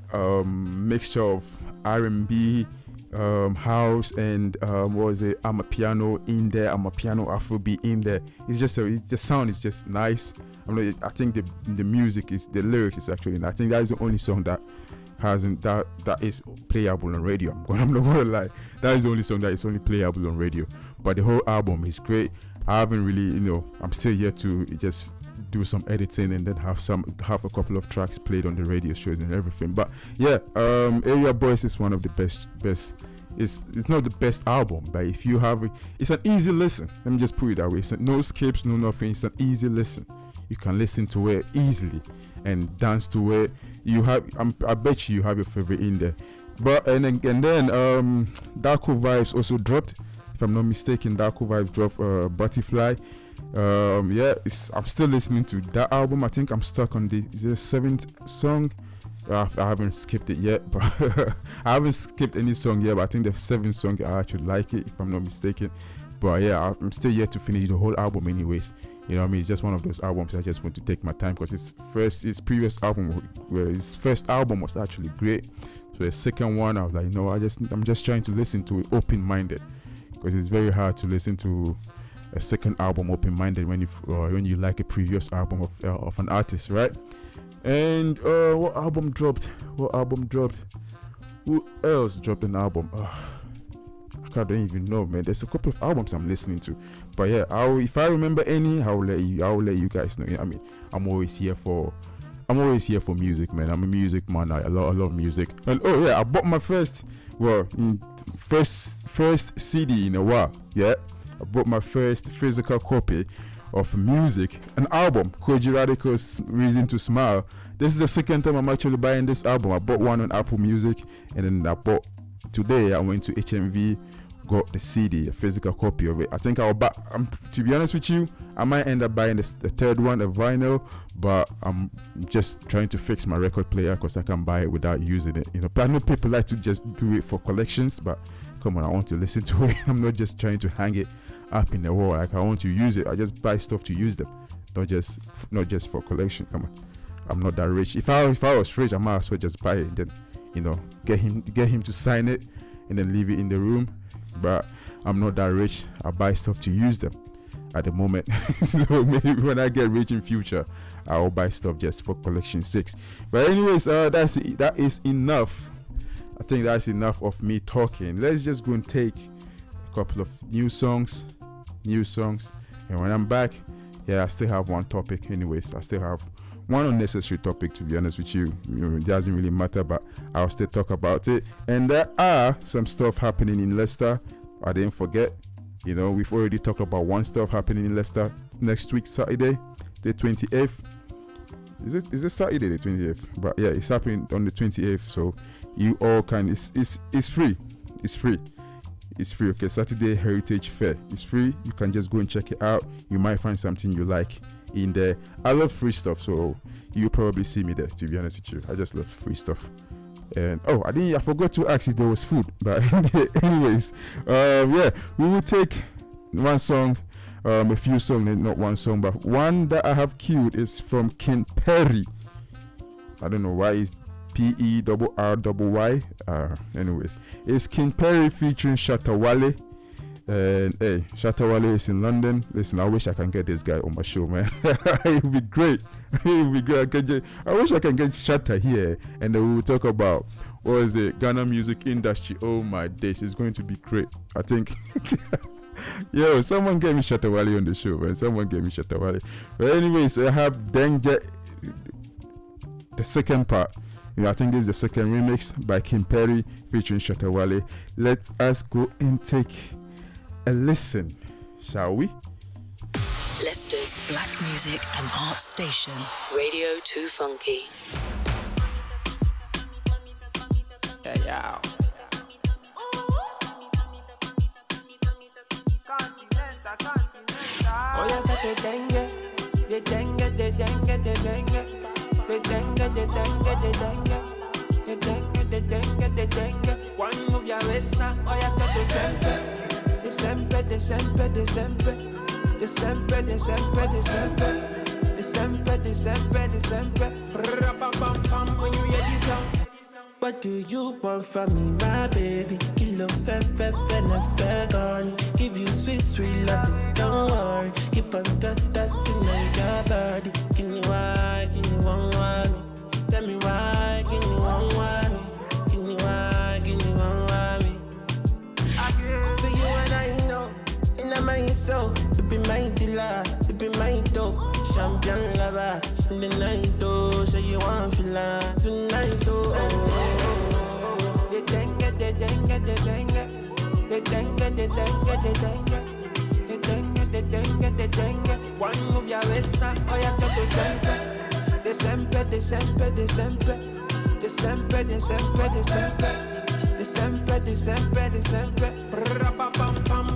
Speaker 2: mixture of R&B, house, and I'm a piano in there, I'm a piano Afrobeat in there. It's just the sound is just nice. I think the music is, the lyrics is actually, I think that is the only song that is playable on radio. I'm not gonna lie, that is the only song that is only playable on radio. But the whole album is great. I haven't really, I'm still here to just do some editing and then have a couple of tracks played on the radio shows and everything. But yeah, Area Boys is one of the best. It's not the best album, but if you have it, it's an easy listen. Let me just put it that way. It's no skips, no nothing. It's an easy listen. You can listen to it easily and dance to it. I bet you have your favorite in there. But and then Darko Vibes also dropped. If I'm not mistaken, Darko Vibes dropped Butterfly. I'm still listening to that album. I think I'm stuck on the 7th song. I haven't skipped it yet, but I haven't skipped any song yet. But I think the 7th song, I actually like it, if I'm not mistaken. But yeah, I'm still yet to finish the whole album, anyways. You know what I mean? It's just one of those albums I just want to take my time, because his first album was actually great. So the second one, I was like, I'm just trying to listen to it open-minded, because it's very hard to listen to a second album open-minded when you like a previous album of an artist, right? And what album dropped? Who else dropped an album? I don't even know, man. There's a couple of albums I'm listening to, but yeah, if I remember any, I'll let you guys know. I mean, I'm always here for music, man. I'm a music man. I love music. And I bought my first CD in a while. Yeah, I bought my first physical copy of music, an album, Koji Radical's Reason to Smile. this is the second time I'm actually buying this album. I bought one on Apple Music, and then today I went to HMV, got the CD, a physical copy of it. I think I'll buy. To be honest with you, I might end up buying the third one, a vinyl, but I'm just trying to fix my record player because I can buy it without using it. But I know people like to just do it for collections, but come on, I want to listen to it. I'm not just trying to hang it up in the wall. Like, I want to use it. I just buy stuff to use them, not just for collection. Come on, I'm not that rich. If I was rich, I might as well just buy it and then get him to sign it and then leave it in the room. But I'm not that rich. I buy stuff to use them at the moment. So maybe when I get rich in future, I'll buy stuff just for collection 6. But anyways, that is enough. I think that's enough of me talking. Let's just go and take a couple of new songs. And when I'm back, I still have one topic. Anyways, I still have one unnecessary topic, to be honest with you. It doesn't really matter, but I'll still talk about it. And there are some stuff happening in Leicester. I didn't forget. We've already talked about one stuff happening in Leicester next week, Saturday, the 28th. Is it Saturday, the 28th? But yeah, it's happening on the 28th. So you all can. It's free. It's free. Okay, Saturday Heritage Fair. It's free. You can just go and check it out. You might find something you like in there. I love free stuff, so you'll probably see me there, to be honest with you. I just love free stuff. And I forgot to ask if there was food. But anyways, we will take one song, a few songs, not one song, but one that I have queued is from King Perry. I don't know why it's Perrrry. Anyways, it's King Perry featuring Shatta Wale. And hey, Shatta Wale is in London. Listen, I wish I can get this guy on my show, man. It would be great. I wish I can get Shatta here, and then we will talk about Ghana music industry. Oh my days, it's going to be great. I think. Yo, someone get me Shatta Wale on the show, man. Someone get me Shatta Wale. But anyways, I have Danger, the second part. I think this is the second remix by King Perry featuring Shatta Wale. Let us go and take a listen, shall we?
Speaker 3: Leicester's Black Music and Art Station, Radio 2 Funky.
Speaker 10: Yeah. Oh yes, I dengue. One move your waist now. Oh yes, December. When you hear this song.
Speaker 11: What do you want from me, my baby? Kilo fe gone. Give you sweet love, don't worry. Keep on touching your body. Give me why, give me one. Tell me why, give me one. Give me why, give me one. So you and I know, in my soul, you be my dealer, you be my dope. Champion lover, in the night, oh, so you want feel like tonight, oh.
Speaker 10: The dengue. One move your waist now, oh yeah, December.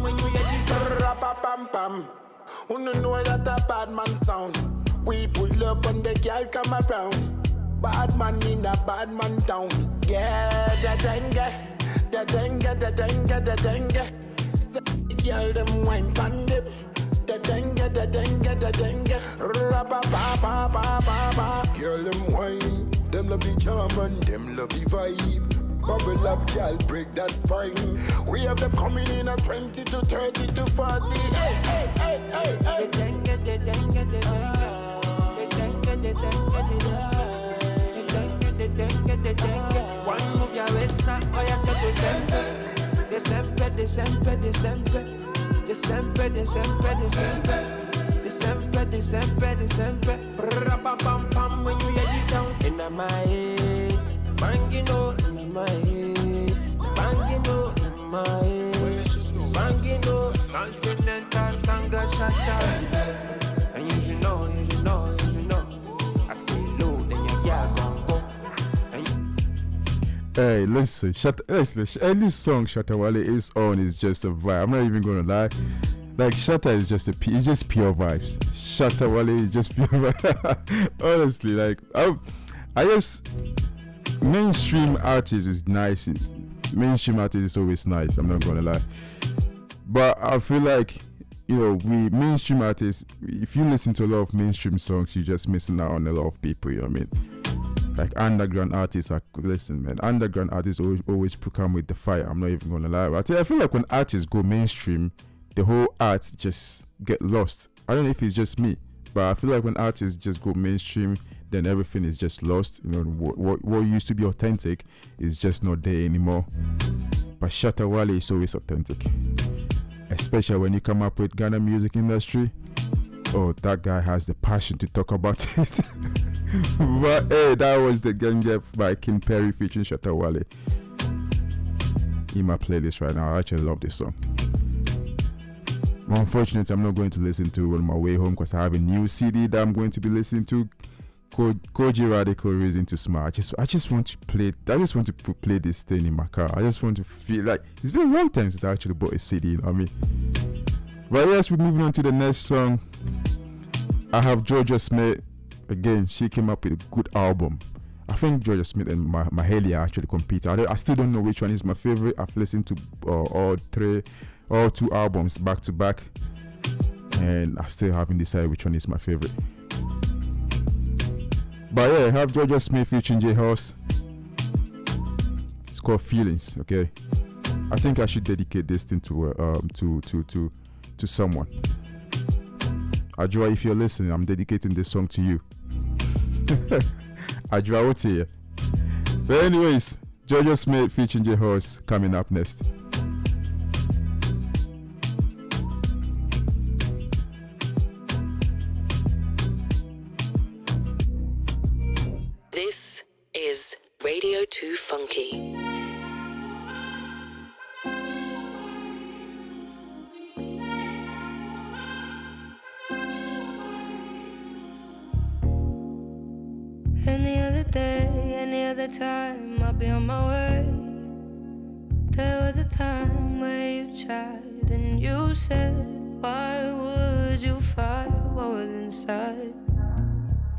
Speaker 10: When you hear this,
Speaker 6: Rapapam. Who no know that a bad man sound? We pull up and the girl come around. Bad man in a bad man town. Yeah, the dengue. Say girl them wine pan them. The dengue. Rapapapapapapa. Girl them wine. Them love the charm and them love the vibe. Bubble up, girl, break, that's fine. We have them coming in at 20 to 30 to 40. Hey.
Speaker 10: The dengue. One move your waist now, oh yeah, December. Rapapam, when you hear this sound in my head, banging on in my head, banging on in my head, banging on continental sanga shatter. And you should know, I see low, then you
Speaker 2: Hey, listen, any song Shatta Wale is on is just a vibe. I'm not even gonna lie. Like Shatta is just it's just pure vibes. Shatta Wale is just pure vibes. Honestly, like I just mainstream artists is nice. Mainstream artists is always nice. I'm not gonna lie, but I feel like we mainstream artists. If you listen to a lot of mainstream songs, you're just missing out on a lot of people. You know what I mean? Like underground artists listen, man. Underground artists always come with the fire. I'm not even gonna lie. But I feel like when artists go mainstream, the whole art just get lost. I don't know if it's just me, but I feel like when artists just go mainstream, then everything is just lost. What used to be authentic is just not there anymore. But Shatta Wale is always authentic, especially when you come up with Ghana music industry. Oh, that guy has the passion to talk about it. But hey, that was the Ganja by King Perry featuring Shatta Wale in my playlist right now. I actually love this song. But unfortunately, I'm not going to listen to it on my way home because I have a new CD that I'm going to be listening to. Koji Radical Reason to Smile. I just want to play. I just want to play this thing in my car. I just want to feel like it's been a long time since I actually bought a CD. You know what I mean? But yes, we're moving on to the next song. I have Georgia Smith. Again, she came up with a good album. I think Georgia Smith and Mahalia actually compete. I still don't know which one is my favorite. I've listened to all two albums back to back, and I still haven't decided which one is my favorite. But yeah, I have Georgia Smith featuring J House. It's called Feelings. Okay, I think I should dedicate this thing to someone. Ajua, if you're listening, I'm dedicating this song to you. Ajua, what's here? But anyways, Georgia Smith featuring J House coming up next.
Speaker 3: This is Radio 2 Funky.
Speaker 12: Any other day, any other time, I'll be on my way. There was a time where you tried and you said, why would you fight what was inside?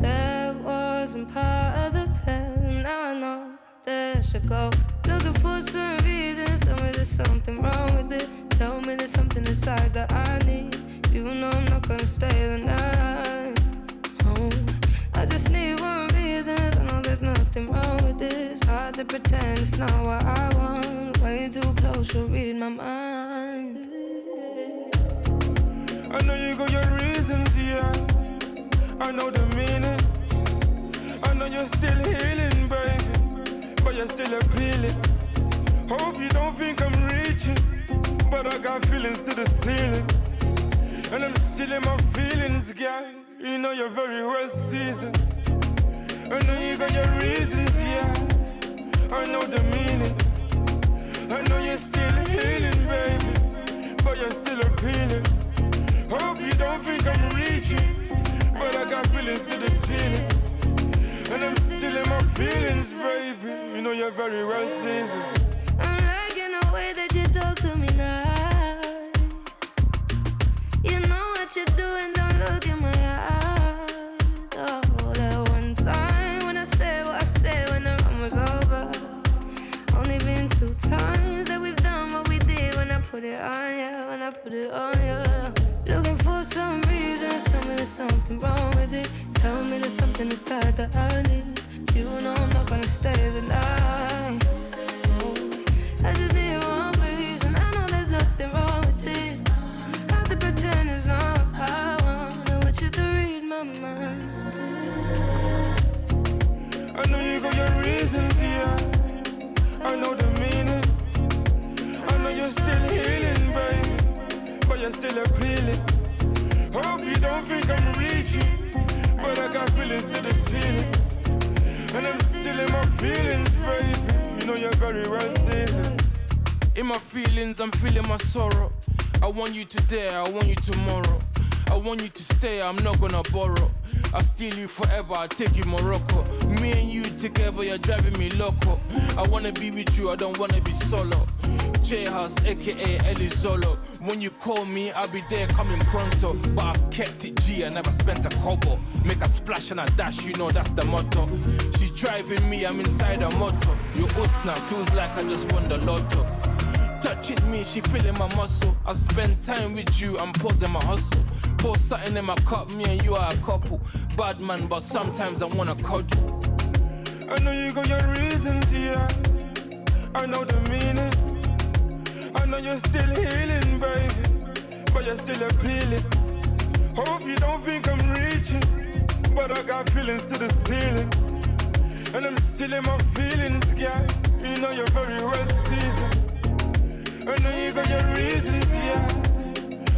Speaker 12: That wasn't part of the plan. Now I know that I should go. Looking for some reasons. Tell me there's something wrong with it. Tell me there's something inside that I need. You know I'm not gonna stay the night. Oh, I just need one reason. I know there's nothing wrong with this. Hard to pretend it's not what I want. Way too close, you'll read my mind.
Speaker 6: I know you got your reasons, yeah. I know the meaning. I know you're still healing, baby, but you're still appealing. Hope you don't think I'm reaching, but I got feelings to the ceiling. And I'm still in my feelings, girl. You know you're very well seasoned. I know you got your reasons, yeah. I know the meaning. I know you're still healing, baby, but you're still appealing. Hope you don't think I'm reaching, but I got feelings to the ceiling. And I'm still in my feelings, baby. You know you're very well seasoned.
Speaker 12: I'm liking the way that you talk to me nice. You know what you're doing, don't look in my eyes. Oh, that one time when I said what I said when the run was over. Only been 2 times that we've done what we did when I put it on you, when I put it on you. Looking for some reasons, tell me there's something wrong with it. Tell me there's something inside that I need. You know I'm not gonna stay the night. Oh, I just need one reason. I know there's nothing wrong with this. Hard to pretend it's not what I want. I want you to read my mind.
Speaker 6: I know you got your reasons, yeah. I know the meaning. I know you're still healing, baby, but you're still appealing. Hope you don't think I'm reaching, but I got feelings to the ceiling. And I'm still in my feelings, baby. You know you're very well seasoned. In my feelings, I'm feeling my sorrow. I want you today, I want you tomorrow. I want you to stay, I'm not gonna borrow.
Speaker 10: I'll steal you forever, I'll take you Morocco. Me and you together, you're driving me loco. I wanna be with you, I don't wanna be solo. J-House, aka Ellie Solo. When you call me, I'll be there coming pronto. But I kept it G, I never spent a kobo. Make a splash and a dash, you know that's the motto. She's driving me, I'm inside a motor. Your Usna feels like I just won the lotto. Touching me, she feeling my muscle. I spend time with you, I'm pausing my hustle. Pour something in my cup, me and you are a couple. Bad man, but sometimes I wanna cuddle.
Speaker 6: I know you got your reasons, yeah. I know the meaning. I know you're still healing, baby, but you're still appealing. Hope you don't think I'm reaching, but I got feelings to the ceiling. And I'm still in my feelings, girl. You know you're very well seasoned. I know you got your reasons, yeah.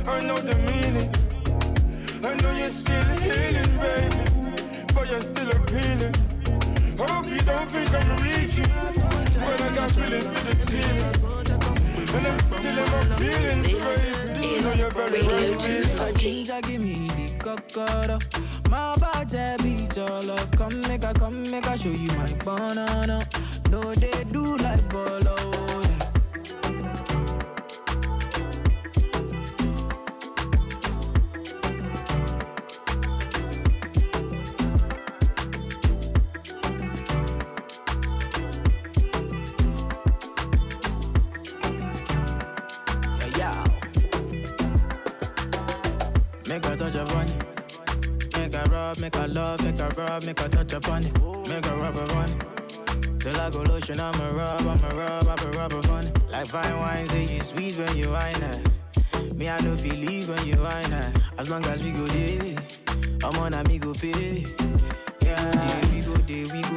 Speaker 6: I know the meaning. I know you're still healing, baby, but you're still appealing. Hope you don't think I'm reaching, but I got feelings to the ceiling. And I'm still in my feelings, baby.
Speaker 3: Is Radio 2 Funky.
Speaker 11: Give me the cocoa. My body beat your love. Come make I show you my banana. No, they do like bolo. Make a touch upon it. Make a rub, make a love, make a rub, make a touch upon it. Make a rub upon it. Till I go lotion, I'ma rub upon it. Like fine wine, say you sweet when you wine it. Me, I know feel leave when you wine it. As long as we go there, I'm on a me go pay. Yeah, we go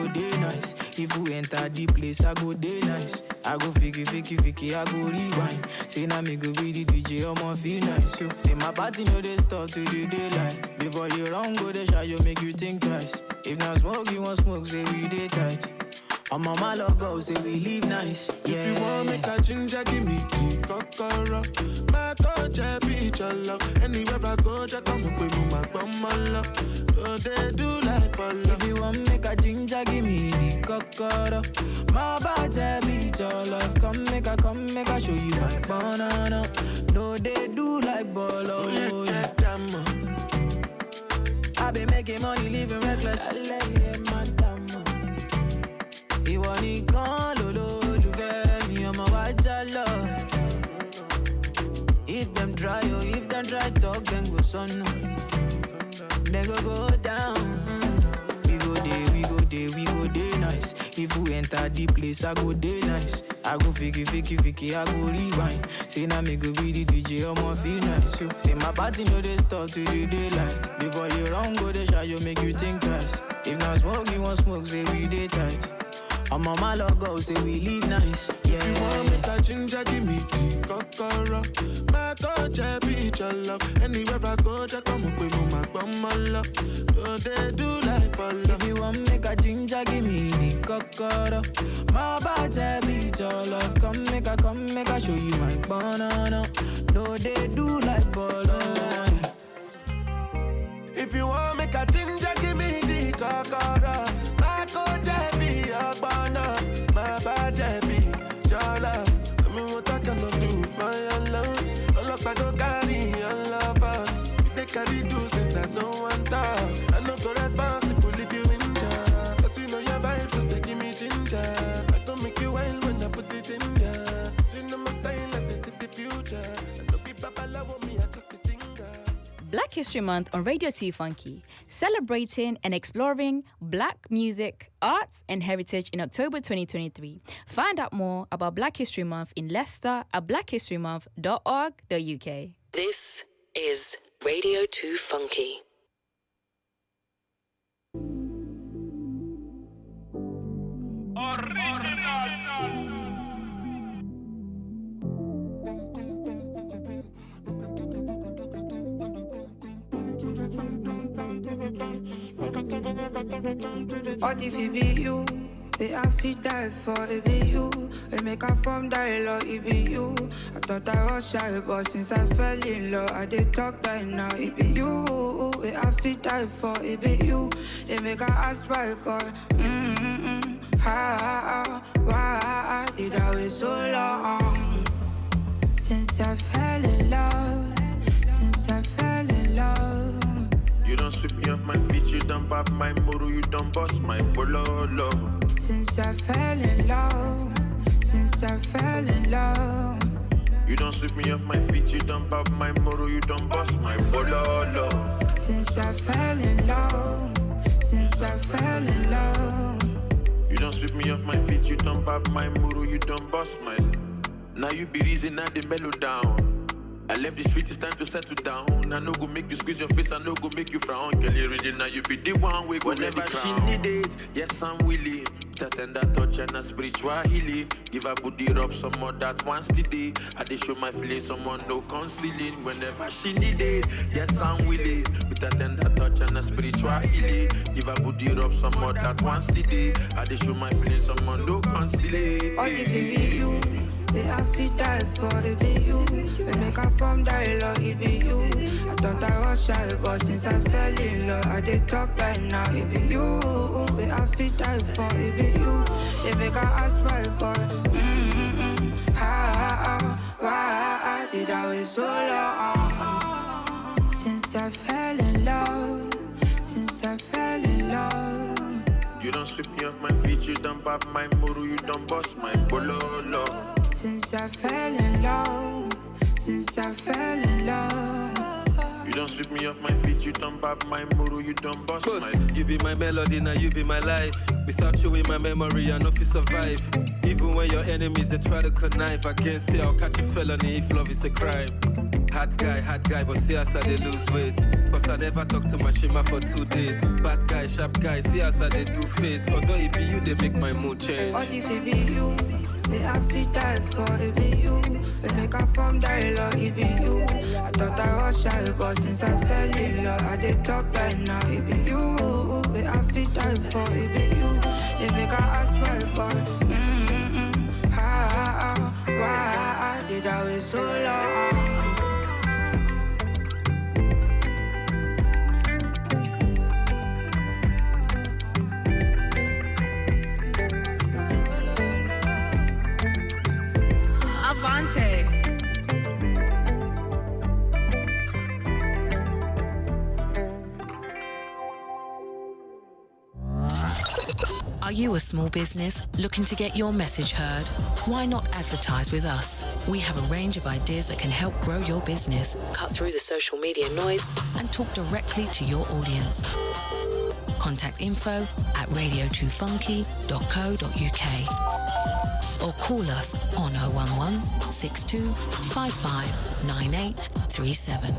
Speaker 11: there nice. If we enter the place, I go there nice. I go fiki, I go rewind. Say now me go be the DJ, I'ma feel nice. So, say my party know they start to the daylight. Before you run, go the shot, you make you think twice. If not smoke, you want smoke, say we day tight. I'm on my love go, say we live nice. Yeah.
Speaker 6: If you want make a ginger, give me the kokoro. My coach, I beat your love. Anywhere I go, just come up with my bum, my love. Oh, they do like polo.
Speaker 11: If you want make a ginger, give me the kokoro. My body beat your love. Come make I show you my banana. No, they do like bolo.
Speaker 6: Oh, yeah, damn.
Speaker 11: I been making money, living reckless. I lay madam. Ìwọ nìkan lolólùfẹ́ mi, ọmọ wa jálọ. If them try, talk, then go sọnù. Then go down. We go day nice. If we enter the place, I go day nice. I go fiki, I go rewind. Say now me go be the DJ, I'ma feel nice. So, say my party know they start to the daylight. Before you run, go the shot, you make you think twice. If not smoke, you want smoke, say we day tight. I'm on my logo, say we live nice. Yeah.
Speaker 6: If you want make a ginger, give me the kokoro. My coach, I beat your love. Anywhere I go, just come up with my bum, my love. Oh, they do like polo.
Speaker 11: If you want make a ginger, give me the kokoro. My body beat your love. Come make I show you my banana. No, they do like bolo.
Speaker 6: If you want make a ginger, give me the kokoro. My coach, I beat your banana. My body beat your love. I mean, what I cannot do for your love. All of I don't carry all of us. They carry doses I don't want talk. I know go responsible if you injure. Cause you know your vibe just they give me ginger. I don't make you wild when I put it in ya. You know my style like this is the future. I don't be babalawo me, I just be singer.
Speaker 5: Black History Month on Radio 2 Funky, celebrating and exploring Black music, arts and heritage in October 2023. Find out more about Black History Month in Leicester at blackhistorymonth.org.uk.
Speaker 3: This is Radio 2 Funky.
Speaker 13: What if it be you? We have to die for it be you. We make a form dialogue, it be you. I thought I was shy, but since I fell in love, I did talk right now, it be you. We have to die for it be you. They make a ask by call. Why did I wait so long? Since I fell in love, since I fell in love.
Speaker 14: You don't sweep me off my feet, you don't pop my muru, you don't bust my bololo.
Speaker 13: Since I fell in love, since I fell in love.
Speaker 14: You don't sweep me off my feet, you don't pop my muru, you don't bust my bololo.
Speaker 13: Since I fell in love, since I fell in love.
Speaker 14: You don't sweep me off my feet, you don't pop my muru, you don't bust my. Now you be reason I the mellow down. I left the street, it's time to settle down. I no go make you squeeze your face, I no go make you frown. Girl, you ready now, you be the one we go whenever she need it. Yes, I'm willing. That tender touch and a spiritual healing. Give her booty rub some more that once today. I dey show my feelings, someone no concealing. Whenever she need it, yes, I'm willing. With a tender touch and a spiritual healing. Give her booty rub some more that once today. I dey show my feelings, someone no concealing.
Speaker 13: Oh, it be you. They have to die for it be you. We make a form dialogue, it be you. I thought I was shy, but since I fell in love, I did talk right now, it be you. We have to die for it be you. They make a ask my call. Why did I wait so long? Since I fell in love, since I fell in love.
Speaker 14: You don't sweep me off my feet, you don't pop my muru, you don't bust my bololo.
Speaker 13: Since I fell in love, since I fell in love.
Speaker 14: You don't sweep me off my feet, you don't pop my muru, you don't bust my.
Speaker 15: You be my melody, now you be my life. Without you in my memory, I know if you survive. Even when your enemies, they try to connive. I can't say I'll catch a felony if love is a crime. Hard guy, but see us how they lose weight. Cause I never talk to my shima for 2 days. Bad guy, sharp guy, see us how they do face. Although it be you, they make my mood change.
Speaker 13: What if it be you? We have to die for it be you. We make a form dialogue, it be you. I thought I was shy, but since I fell in love, I did talk right now, it be you. We have to die for it be you. They make a ask my call. Why did I wait so long?
Speaker 16: Avante.
Speaker 3: Are you a small business looking to get your message heard? Why not advertise with us? We have a range of ideas that can help grow your business, cut through the social media noise, and talk directly to your audience. Contact info@radio2funky.co.uk or call us on 011 62 55 9837.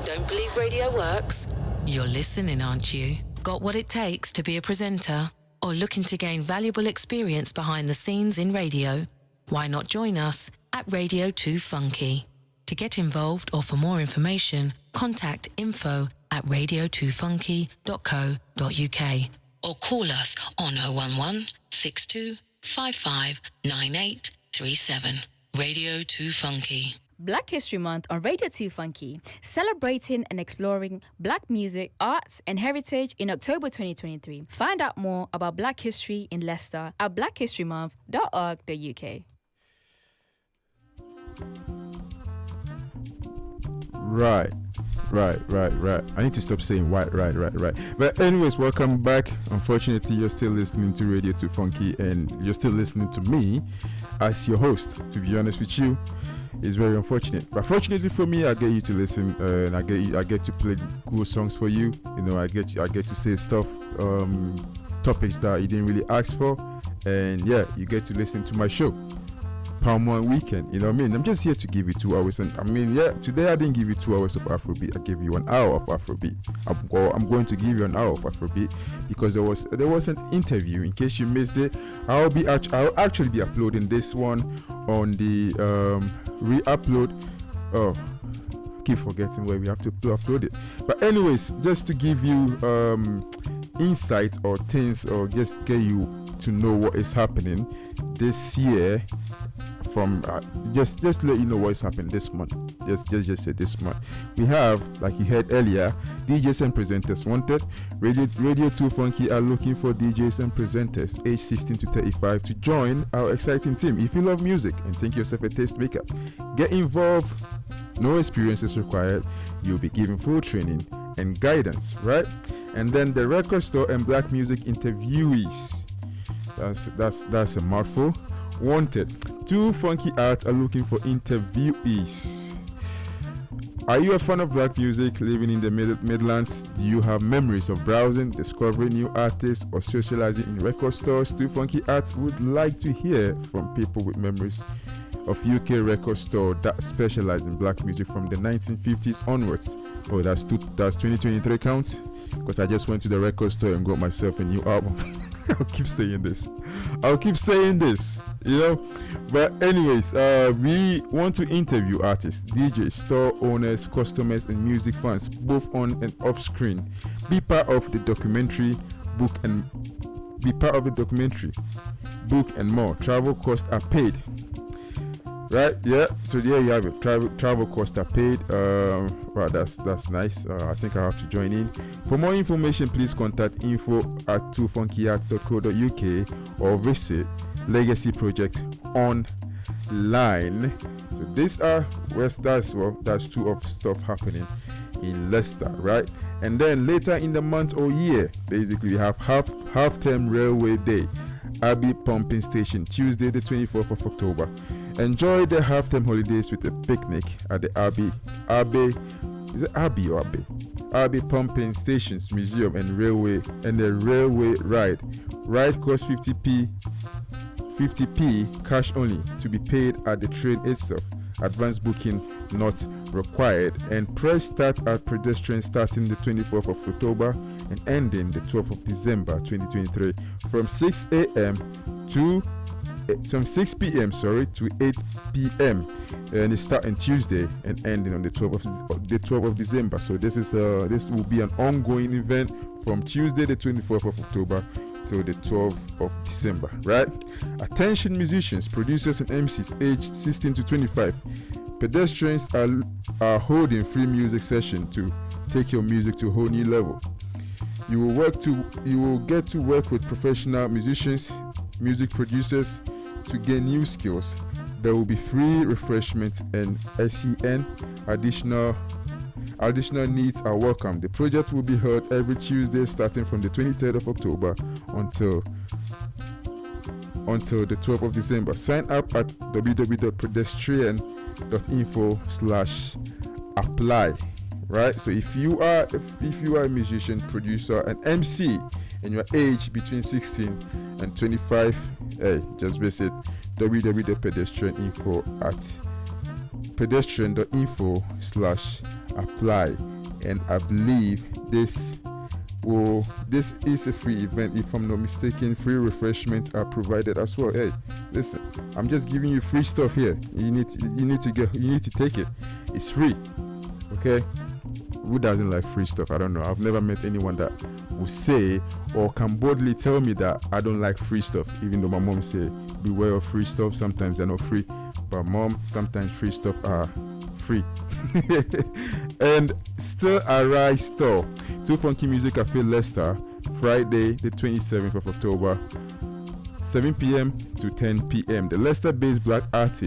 Speaker 3: Don't believe radio works? You're listening, aren't you? Got what it takes to be a presenter? Or looking to gain valuable experience behind the scenes in radio? Why not join us at Radio 2 Funky? To get involved or for more information, contact info@radio2funky.co.uk or call us on 011 62 55 9837. Radio 2 Funky.
Speaker 5: Black History Month on Radio 2 Funky, celebrating and exploring Black music, arts and heritage in October 2023. Find out more about Black history in Leicester at blackhistorymonth.org.uk.
Speaker 2: Right. I need to stop saying right. But anyways, welcome back. Unfortunately, you're still listening to Radio 2 Funky and you're still listening to me as your host. To be honest with you, it's very unfortunate. But fortunately for me, I get you to listen and I get to play cool songs for you. You know, I get to say stuff, topics that you didn't really ask for. And yeah, you get to listen to my show. Palm One Weekend, you know what I mean? I'm just here to give you 2 hours. And I mean, yeah, today I didn't give you 2 hours of Afrobeat. I gave you 1 hour of Afrobeat. I'm going to give you 1 hour of Afrobeat because there was an interview. In case you missed it, I'll actually be uploading this one on the re-upload. Oh, keep forgetting where we have to upload it. But anyways, just to give you insight or things or just get you to know what is happening this year, from just to let you know what is happening this month. Just say this month. We have, like you heard earlier, DJs and presenters wanted. Radio 2 Funky are looking for DJs and presenters aged 16 to 35 to join our exciting team. If you love music and think yourself a tastemaker, get involved. No experience is required. You'll be given full training and guidance, right? And then the record store and black music interviewees. That's a mouthful. Wanted. 2 Funky Arts are looking for interviewees. Are you a fan of black music living in the Midlands? Do you have memories of browsing, discovering new artists, or socializing in record stores? 2 Funky Arts would like to hear from people with memories of UK record store that specialize in black music from the 1950s onwards. Oh, that's 2023 counts? Because I just went to the record store and got myself a new album. I'll keep saying this, you know. But anyways, we want to interview artists, DJs, store owners, customers, and music fans, both on and off screen. Be part of the documentary, book and more. Travel costs are paid. Right, yeah. So there you have it. Travel costs are paid. Wow, that's nice. I think I have to join in. For more information, please contact info@2funkyarts.co.uk or visit Legacy Project online. So that's 2 of stuff happening in Leicester, right? And then later in the month or year, basically we have half-term railway day, Abbey Pumping Station, Tuesday the 24th of October. Enjoy the half-term holidays with a picnic at the Abbey Pumping Stations Museum and Railway ride. Ride costs 50p cash only, to be paid at the train itself. Advance booking not required. And press start at pedestrian starting the 24th of October and ending the 12th of December 2023 from 6 p.m. to 8 p.m. and it's starting Tuesday and ending on the 12th of December. So this will be an ongoing event from Tuesday the 24th of October till the 12th of December, right? Attention musicians, producers and MCs aged 16 to 25. Pedestrians are holding free music session to take your music to a whole new level. You will get to work with professional musicians, music producers to gain new skills. There will be free refreshments and SEN. Additional needs are welcome. The project will be held every Tuesday starting from the 23rd of October until the 12th of December. Sign up at www.pedestrian.info/apply. Right? So if you are a musician, producer, and MC and your age between 16 and 25, just visit www.pedestrian.info/apply. And I believe this is a free event. If I'm not mistaken, free refreshments are provided as well. Hey, listen, I'm just giving you free stuff here. You need to take it. It's free. Okay? Who doesn't like free stuff? I don't know. I've never met anyone that will say or can boldly tell me that I don't like free stuff, even though my mom say beware of free stuff. Sometimes they're not free, but mom, sometimes free stuff are free. And Still Arise Store, 2 Funky Music Cafe, Leicester, Friday the 27th of October, 7 p.m. to 10 p.m. The Leicester-based black arts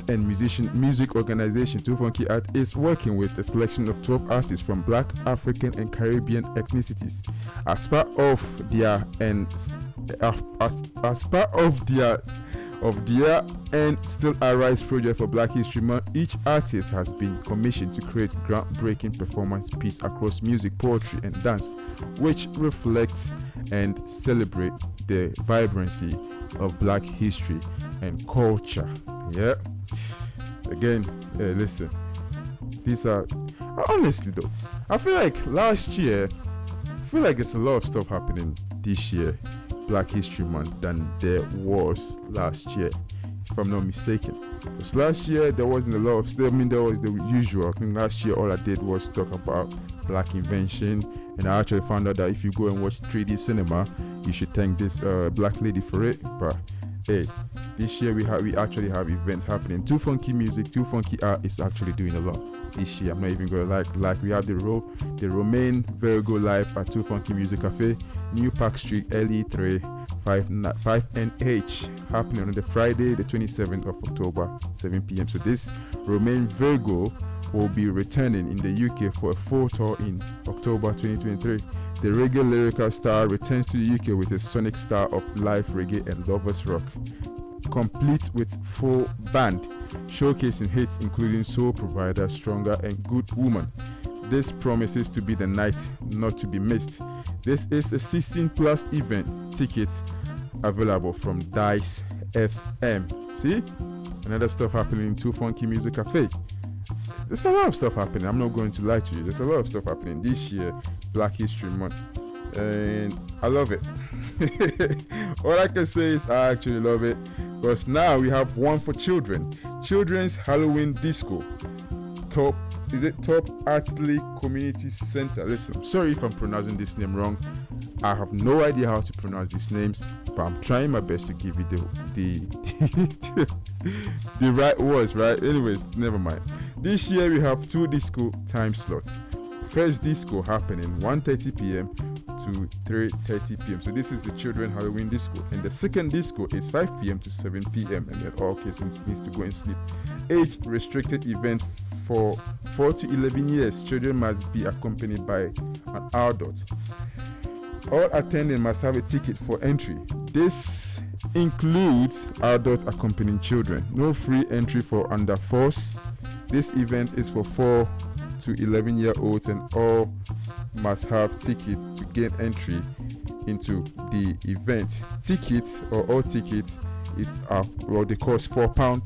Speaker 2: and music organization 2 Funky Art is working with a selection of 12 artists from black, African, and Caribbean ethnicities. As part of their Still Arise project for Black History Month, each artist has been commissioned to create groundbreaking performance piece across music, poetry, and dance, which reflects and celebrate the vibrancy of black history and culture. Yeah. Again, listen. These are honestly though, I feel like there's a lot of stuff happening this year, Black History Month, than there was last year, if I'm not mistaken. Because last year there wasn't a lot of stuff. I mean, there was the usual. I think last year all I did was talk about black invention. And I actually found out that if you go and watch 3D cinema, you should thank this black lady for it. But hey, this year we actually have events happening. Too Funky Music, Too Funky Art is actually doing a lot this year. I'm not even gonna like we have the Romain Virgo live at Too Funky Music Cafe, New Park Street, LE3 5NH, happening on the Friday the 27th of October 7 p.m. So this Romain Virgo will be returning in the UK for a full tour in October 2023. The reggae lyrical star returns to the UK with a sonic star of live reggae and lovers rock, complete with full band, showcasing hits including Soul Provider, Stronger and Good Woman. This promises to be the night not to be missed. This is a 16+ event. Tickets available from Dice FM. See? Another stuff happening in Too Funky Music Cafe. There's a lot of stuff happening. I'm not going to lie to you. There's a lot of stuff happening this year, Black History Month. And I love it. All I can say is I actually love it. Because now we have one for children. Children's Halloween Disco. Top Artley Community Center. Listen, I'm sorry if I'm pronouncing this name wrong. I have no idea how to pronounce these names, but I'm trying my best to give you the right words, right? Anyways, never mind. This year we have 2 disco time slots. First disco happening 1:30 p.m. to 3:30 p.m. So this is the children Halloween disco. And the second disco is 5 p.m. to 7 p.m. and then all kids needs to go and sleep. Age restricted event for 4 to 11 years. Children must be accompanied by an adult. All attending must have a ticket for entry. This includes adult accompanying children. No free entry for under 4s. This event is for 4 to 11-year-olds and all must have tickets to gain entry into the event. Tickets or all tickets they cost £4.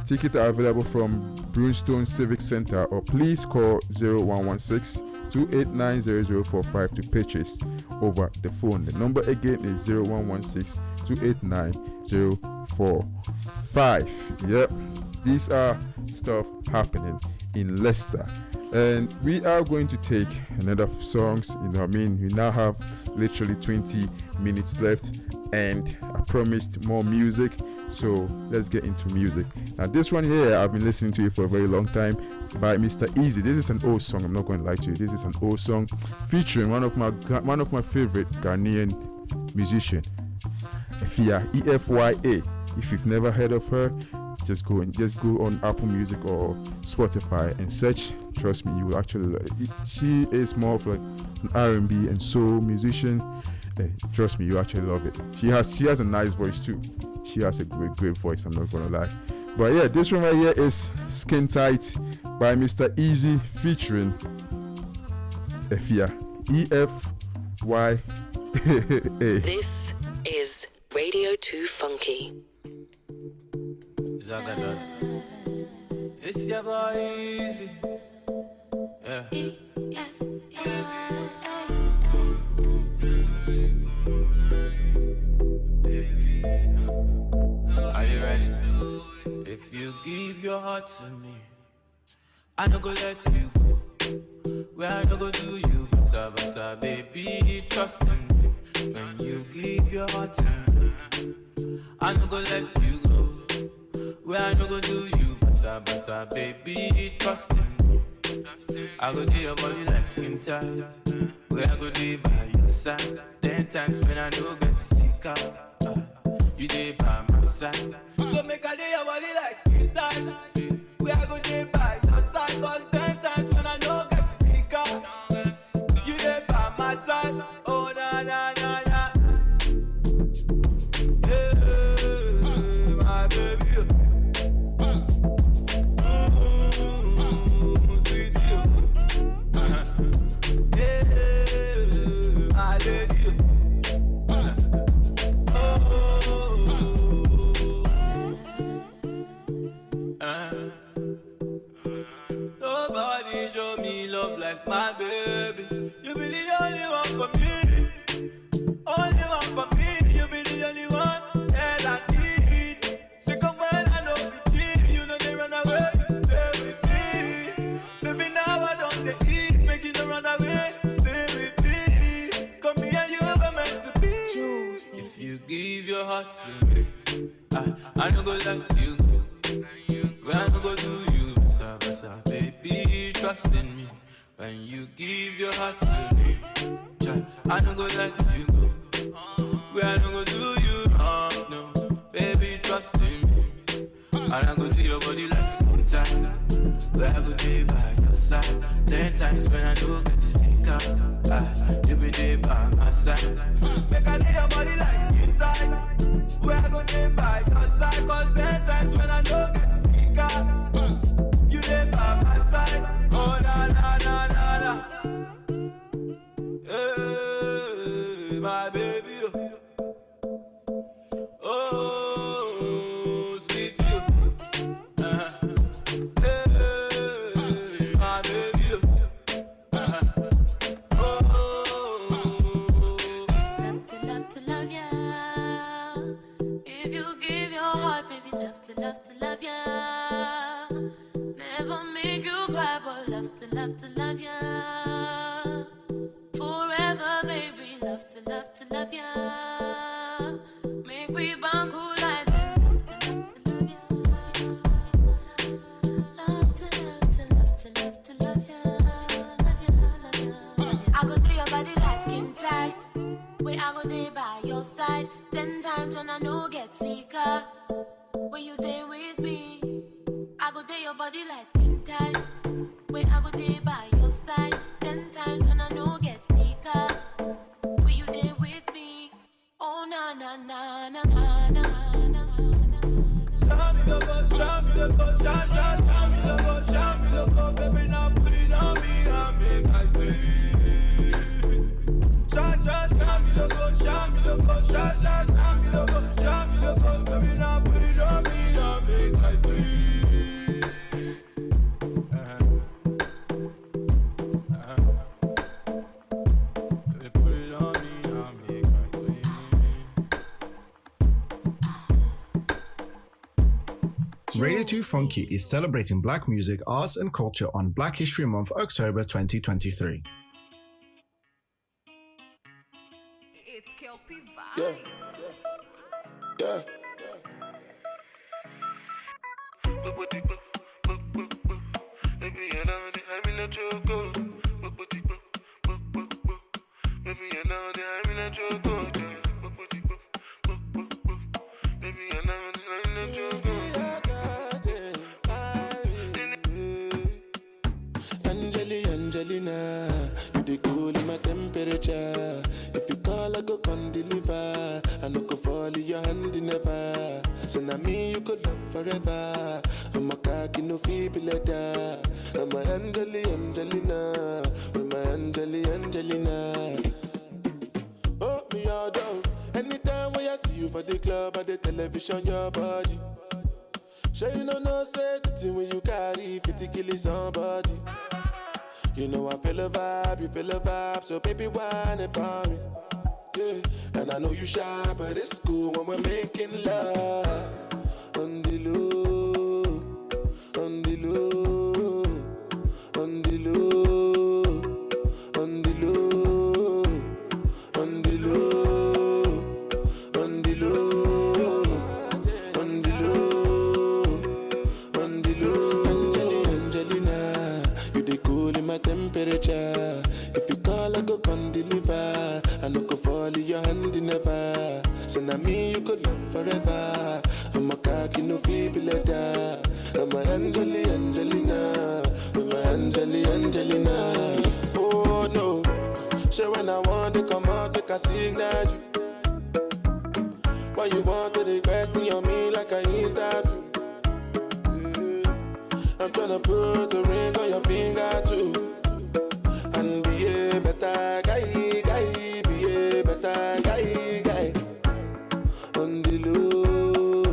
Speaker 2: Tickets are available from Brunstone Civic Center or please call 0116-289-0045 to purchase over the phone. The number again is 0116-289-045. Yep, these are stuff happening in Leicester. And we are going to take another songs. We now have literally 20 minutes left, and I promised more music, so let's get into music. Now this one here, I've been listening to it for a very long time, by Mr. Easy. This is an old song. I'm not going to lie to you. This is an old song featuring one of my favorite Ghanaian musician, Efya, EFYA. If you've never heard of her, just go on Apple Music or Spotify and search. Trust me, you will actually like it. She is more of like an R&B and soul musician. Hey, trust me, you actually love it. She has a nice voice too. She has a great voice. I'm not gonna lie. But yeah, this one right here is Skin Tight by Mr. Easy featuring Efya, EFYA.
Speaker 3: This is Radio 2 Funky.
Speaker 10: It's your boy Easy. Yeah. Are you ready? If you give your heart to me, I no go let you go. Where I no go do you, basa, baby, trust in me. When you give your heart to me, I no go let you go. Where I no go do you, basa, baby, trust in me. I go do your body like skin tight. Where I go do by your side. 10 times when I no get to stick out, you dey by my side. So make I do your body like skin tight. Where I go do by your side. Cause 10 times when I no get to stick out, you dey by my side. Oh na na na na. Yeah, my baby. Nobody show me love like my baby. You be the only one for me. Only one for me. You be the only one that I need. Sick of when I know be cheap. You know they run away, you stay with me. Baby, now I don't they eat. Make you run away.
Speaker 17: let you go. Where I no go do you, basa basa, baby, trust in me. When you give your heart to me, child, I no go let you go. Where I no go do you wrong, no, baby, trust in me. And I go do your body like skin tight. Where I go day by your side. 10 times when I do get to sneak out, you be there by my side. Make I do your body like skin tight. Where I go day by your side. Cause 10 times when I do get to sneak out, you there by my side. Oh na na na na na. Hey, my baby. Oh, sweet you. Hey, my baby.
Speaker 12: Love to love ya. If you give your heart, baby, love to love ya. Never make you cry, but love to love ya. Forever, baby, love to love ya. Make we bond cool like love to love ya. I go through your body like skin tight. Where I go there by your side. 10 times when I know get sicker. When you there with me, I go there your body like skin tight. Where I go there by your side. 10 times when I know get sicker. When you there with me, oh na na na na na na na.
Speaker 17: Show me the go, show me the go, show me the go, show me the go, baby, now put it on me and make I see. Show me the go, show me the go, show me the go, show me the go, baby, now put it on me and make I see. Baby, put it on me and make I see.
Speaker 4: Radio 2 Funky is celebrating black music, arts and culture on Black History Month, October 2023.
Speaker 18: It's Kelpie Vibes.
Speaker 6: Yeah. Baby, you know that I'm in a choco. Baby, you know that I'm in a choco. Baby, you know that I'm in a choco. Angelina, you the cool in my temperature. If you call, I go come deliver. I no go fall in your hand never. So now me you could love forever. I'm a cocky no feeble letter. I'm a Angelina, with my Angelina. Oh me all down. Anytime when I see you for the club or the television, your body. Sure you know say the thing when you carry 50 kill somebody. You know I feel a vibe, you feel a vibe, so baby whine about me. Yeah, and I know you shy, but it's cool when we're making love. On the low, on the low, on the low, on the low, on the low, on the low, on the low, on the low. Angelina, you the cool in my temperature. If you call, I go come deliver. I no go fall in your hand never. So now me you could love forever. I'm a cocky no feeble letter. I'm a Angelina, I'm a Angelina. Oh no, so when I want to come out, make a signal you. Why you want to request on me like I interview? I'm tryna put the ring on your finger too. And be a better guy, be a better guy. On the low,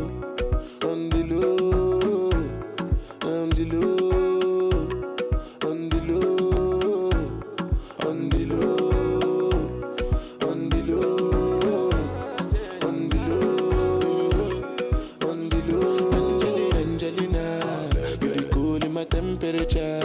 Speaker 6: on the low, on the low, on the low, on the low, on the low, on the low, on the low. Angelina, you the cool in my temperature.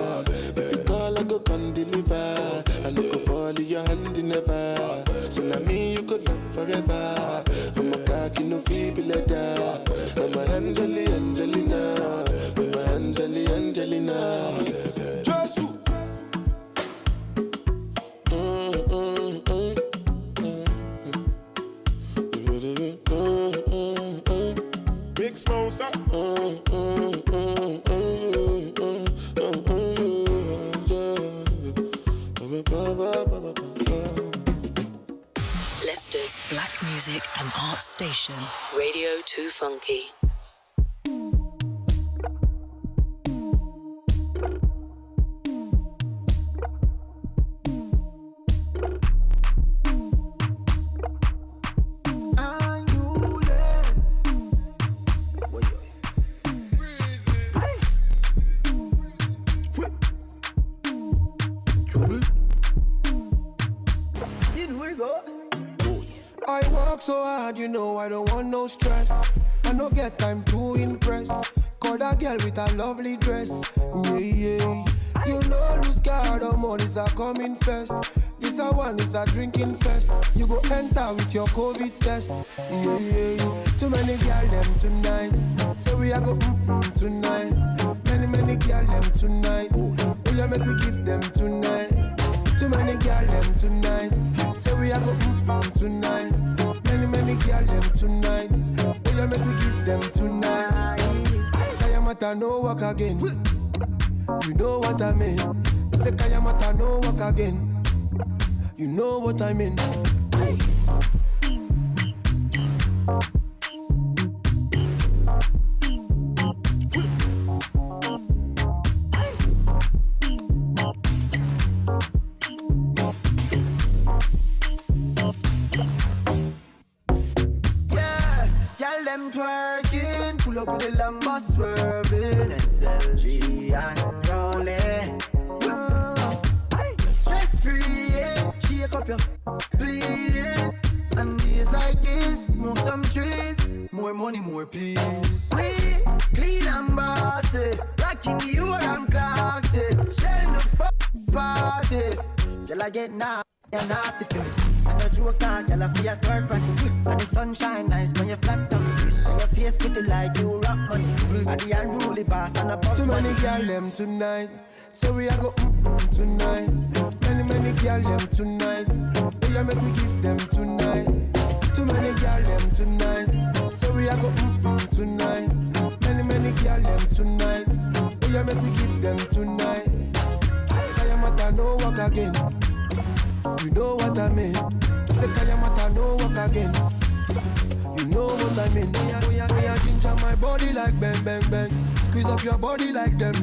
Speaker 3: Leicester's Black Music and Arts Station, Radio 2 Funky.
Speaker 19: I work so hard, you know I don't want no stress. I no get time to impress. Call that girl with a lovely dress. Yeah, yeah. You know lose card or money's a coming first. This a one is a drinking fest. You go enter with your COVID test. Yeah, yeah, yeah. Too many girl them tonight. So we a go tonight. Many girl them tonight. Oh yeah, make we give them tonight. Too many girl them tonight. So we a go tonight. Many girl them tonight. Oh yeah, make we give them tonight. Kayamata no work again. You know what I mean. Say Kayamata no work again. You know what I mean. Them twerking, pull up with the Lambo swerving, SLG and rolling. Stress free, yeah. Shake up your please. And days like this, move some trees. More money, more peace. We clean and bossy, rocking the Euro classy. Shell the party. Till I get now, you're nasty for me. And the joke talk, girl, I feel a third party. And the sunshine nice when you flat down. And your face pretty like you rock money. And the unruly boss and a box. Too many girl them tonight. So we a go tonight. Many girl them tonight. We a make we give them tonight. Too many girl them tonight. So we a go tonight. Many girl them tonight. We a make we give them tonight. Kayamata no work again. You know what I mean. Say Kayamata no work again. You know what I mean. We are ginger my body like bang bang bang. Squeeze up your body like them.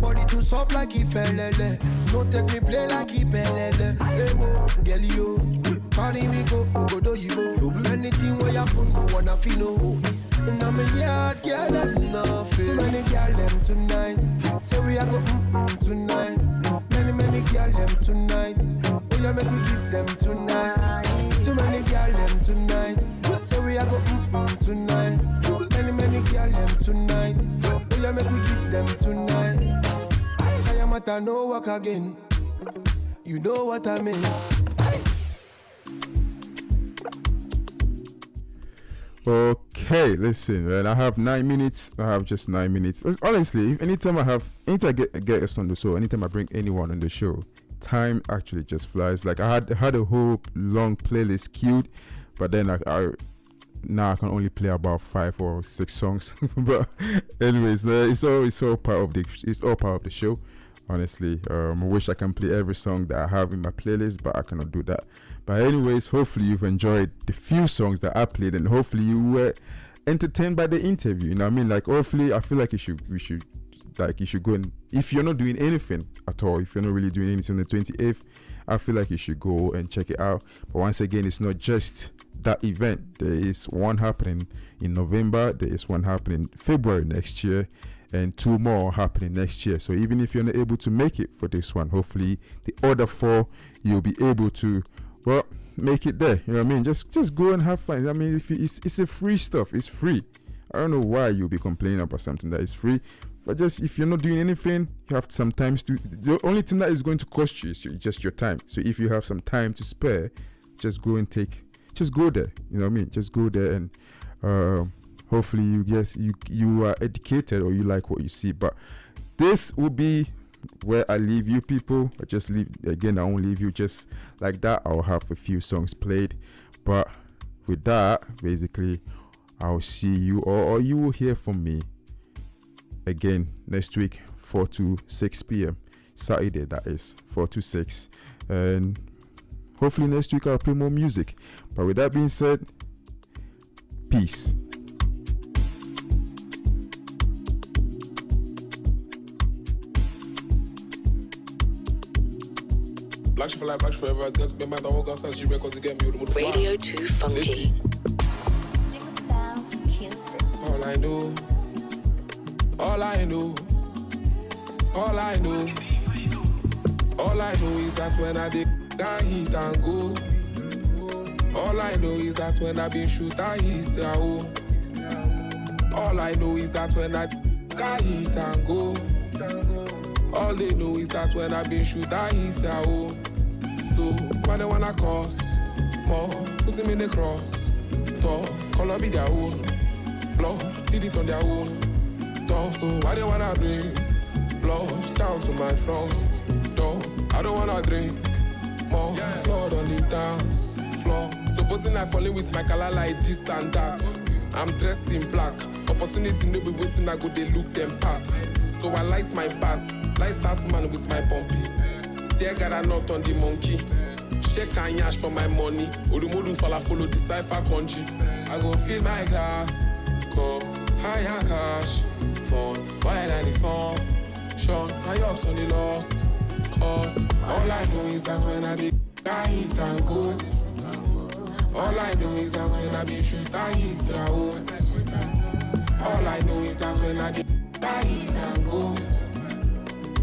Speaker 19: Body too soft like Ifelele. No take me play like Ipelele. Hey mo, girl you carry me go do you go. Anything where you put no wanna feel no. And I'm a yard girl that nothing. Too many girl them tonight. So we are go tonight. Many girl them tonight. Oh yeah, make we give them tonight. Too many girl them tonight. So we are go tonight. Many girl them tonight. Oh yeah, make we give them tonight. Kayamata no work again. You know what I mean.
Speaker 2: Okay, listen, man. I have 9 minutes. I have just 9 minutes. Honestly, anytime I get us on the show, anytime I bring anyone on the show, time actually just flies. Like I had a whole long playlist queued, but then now I can only play about 5 or 6 songs. But anyways, it's all part of the show. Honestly, I wish I can play every song that I have in my playlist, but I cannot do that. But anyways, hopefully you've enjoyed the few songs that I played, and hopefully you were entertained by the interview. You know what I mean? Like, hopefully, I feel like you should go, and if you're not doing anything at all, if you're not really doing anything on the 28th, I feel like you should go and check it out. But once again, it's not just that event. There is one happening in November. There is one happening February next year, and 2 more happening next year. So even if you're not able to make it for this one, hopefully the other 4 you'll be able to, well, make it there. You know what I mean? Just go and have fun. I mean, it's a free stuff. It's free. I don't know why you'll be complaining about something that is free. But just if you're not doing anything, you have some time to. The only thing that is going to cost you is just your time. So if you have some time to spare, just go there. You know what I mean? Just go there, and hopefully you are educated, or you like what you see. But this will be where I leave you people. I won't leave you just like that. I'll have a few songs played, but with that, basically, I'll see you, or you will hear from me again next week, 4 to 6 p.m. Saturday, that is 4 to 6, and hopefully next week I'll play more music. But with that being said, peace.
Speaker 20: Black shit for life, black shit forever. As girls get mad, I walk outside, she records to get me with the mood.
Speaker 3: Radio 2 Funky.
Speaker 20: All I know, all I know, all I know, all I know is that when I did that hit and go. All I know is that when I been shoot, I hit the home. All I know is that when I got hit and go. All they know is that when I been shoot, I hit the home. So why they wanna cause more? Put him in the cross. Talk, color be their own. Blood, did it on their own. Talk, so why they wanna bring blood down to my front door? I don't wanna drink more blood on the dance floor. Supposing I fall in with my color like this and that. I'm dressed in black. Opportunity no be waiting, I go they look them pass. So I light my pass, light that man with my bumpy. Tear got a knot on the monkey. Shake and yash for my money. Odumodu fala follow the cipher country. I go fill my glass, cup, higher cash, phone, while I the phone. Sean, my ups on the lost. Cause all I know is that when I be I hit and go. All I know is that when I be shoot, I hit the home. All I know is that when I be I hit and go.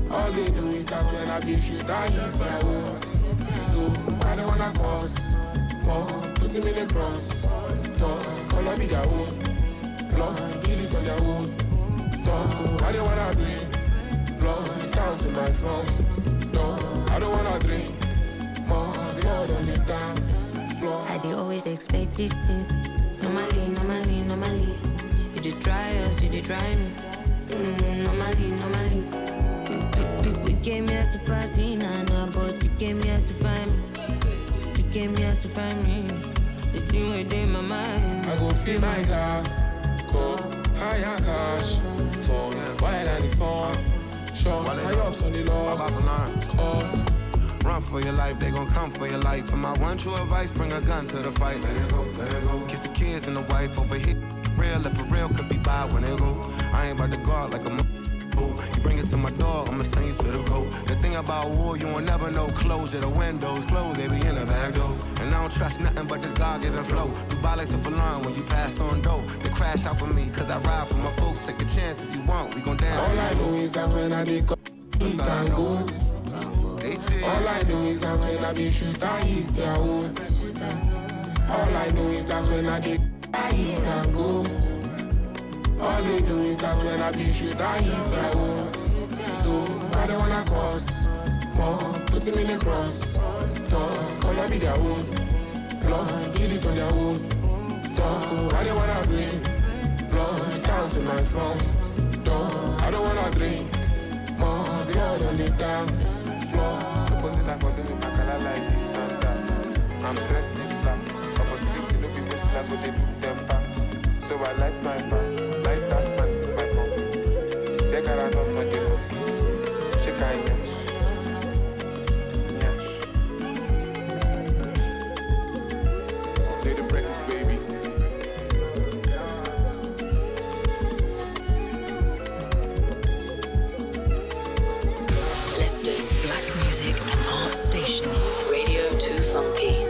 Speaker 20: All they know is that when I be shoot, I hit the home. So I don't wanna cause more. Put him in the cross. Talk, color be their own. Blood, did it on their own. Talk, so I don't wanna bring blood down to my front door. I don't wanna drink more blood on the dance floor.
Speaker 21: I dey always expect these things. Normally. You dey try us, you dey try me. Normally. We came here to party, nah, but you came here to find me. You came here to find me. The thing within my mind.
Speaker 20: I go fill my glass, cup, higher cash, phone, while I the phone. Sean, my ups on the lost. Cause
Speaker 22: run for your life, they gon' come for your life. And my one true advice, bring a gun to the fight. Let it go. Kiss the kids and the wife over here. Real, if for real, could be bad when it go. I ain't about to guard like a you bring it to my door, I'ma send you to the road. The thing about war, you won't never know. Closure, the windows closed, they be in the back door. And I don't trust nothing but this God-given flow. You buy like to learn when you pass on dough. They crash out for me, cause I ride for my folks. Take a chance if you want, we gon' dance.
Speaker 20: All I know is that when I be hit and go. All I know is that when I be shoot, I hit their home. All I know is that when I be I hit and go. All they know is that when I be shoot, I hit their home. So I don't wanna cause more. Put him in the cross. Talk, color be their own. Blood, did it on their own. Talk, so I don't wanna bring blood down to my front door. I don't wanna drink more blood on the dance floor.
Speaker 23: Supposing I for doing my color like this and that. I'm dressed in black. Opportunity no be wasted, I go they put them back. So I light my pass, light that man with my pump. Take her out of my deal. Check her in. Need a breakfast, baby.
Speaker 3: Leicester's black music and art station, Radio 2 Funky.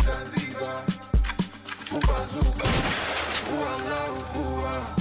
Speaker 23: Zanzibar, Fubazuka, Uala, Ua.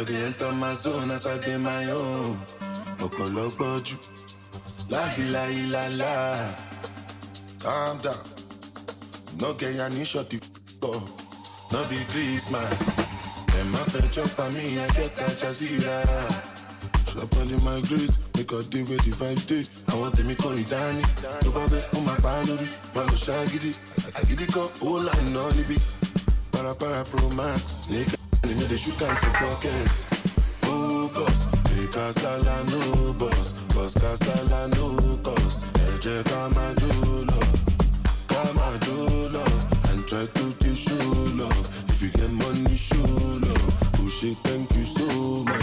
Speaker 6: I dey enter my zone as I dey my own. Okologbaju, la la la la. Calm down, no get ya ni shot the up. No be Christmas. Them my fetch up on me, I get that Jazira. Shop all in my grades, make a day with the 5 stay. I want them to call it Danny. To babe, on my boundary, Malo Shaggy. I get it up, all line on the beat. Para Pro Max, nigga, they need the shoe can for pockets. Focus, take a sala no boss, boss casala no cost. Eje kama do love, and try to teach you love. If you get money, show love. Push it, thank you so much.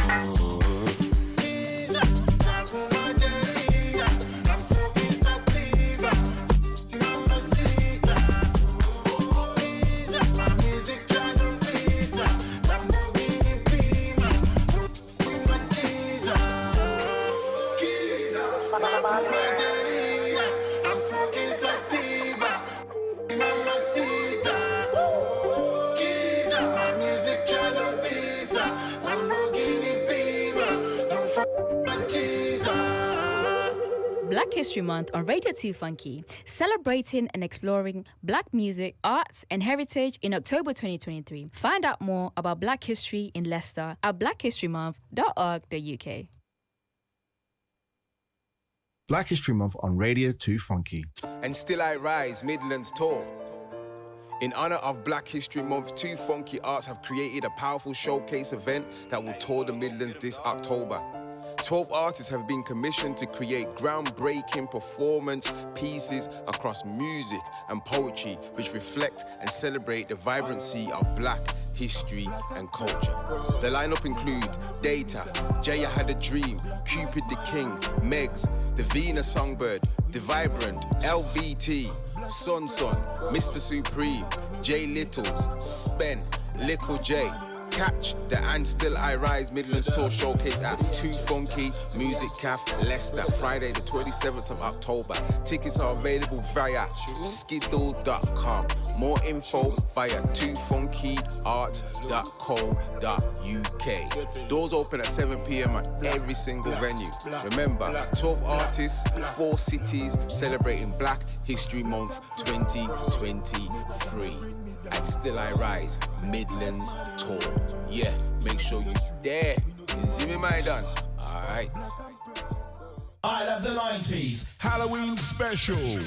Speaker 5: Black History Month on Radio 2 Funky, celebrating and exploring Black music, arts, and heritage in October 2023. Find out more about Black history in Leicester at blackhistorymonth.org.uk.
Speaker 4: Black History Month on Radio 2 Funky.
Speaker 7: And Still I Rise Midlands Tour. In honor of Black History Month, 2 Funky Arts have created a powerful showcase event that will tour the Midlands this October. 12 artists have been commissioned to create groundbreaking performance pieces across music and poetry, which reflect and celebrate the vibrancy of Black history and culture. The lineup includes Data, Jaya Had a Dream, Cupid the King, Megs, The Venus Songbird, The Vibrant, LVT, Sun, Mr. Supreme, J Littles, Spen, Little J. Catch the And Still I Rise Midlands Tour showcase at 2 Funky Music Cafe, Leicester, Friday the 27th of October. Tickets are available via skiddle.com. More info via 2funkyarts.co.uk. Doors open at 7 p.m. at every single venue. Remember, 12 artists, 4 cities celebrating Black History Month 2023. And Still I Rise Midlands Tour. Yeah, make sure you there. You see me, my done? Alright.
Speaker 1: I Love the 90s Halloween Special.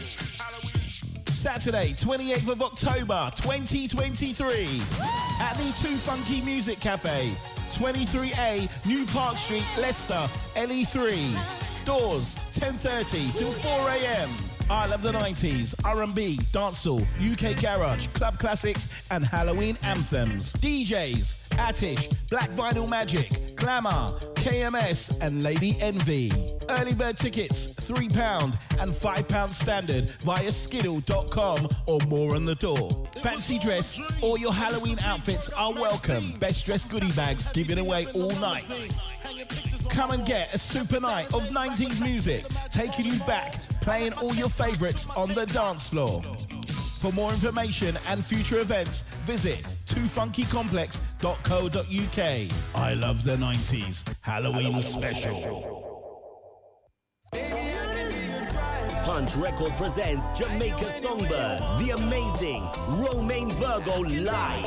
Speaker 1: Saturday, 28th of October, 2023. At the 2 Funky Music Cafe, 23A, New Park Street, Leicester, LE3. Doors, 10:30 till 4 a.m. I Love the 90s, R&B, dancehall, UK garage, club classics, and Halloween anthems. DJs, Attish, Black Vinyl Magic, Glamour, KMS, and Lady Envy. Early bird tickets, £3 and £5 standard via skiddle.com or more on the door. Fancy dress or your Halloween outfits are welcome. Best dressed goodie bags given away all night. Come and get a super night of 90s music, taking you back, playing all your favourites on the dance floor. For more information and future events, visit 2funkycomplex.co.uk. I Love the 90s Halloween Special.
Speaker 8: Punch Record presents Jamaica Songbird, the amazing Romain Virgo live.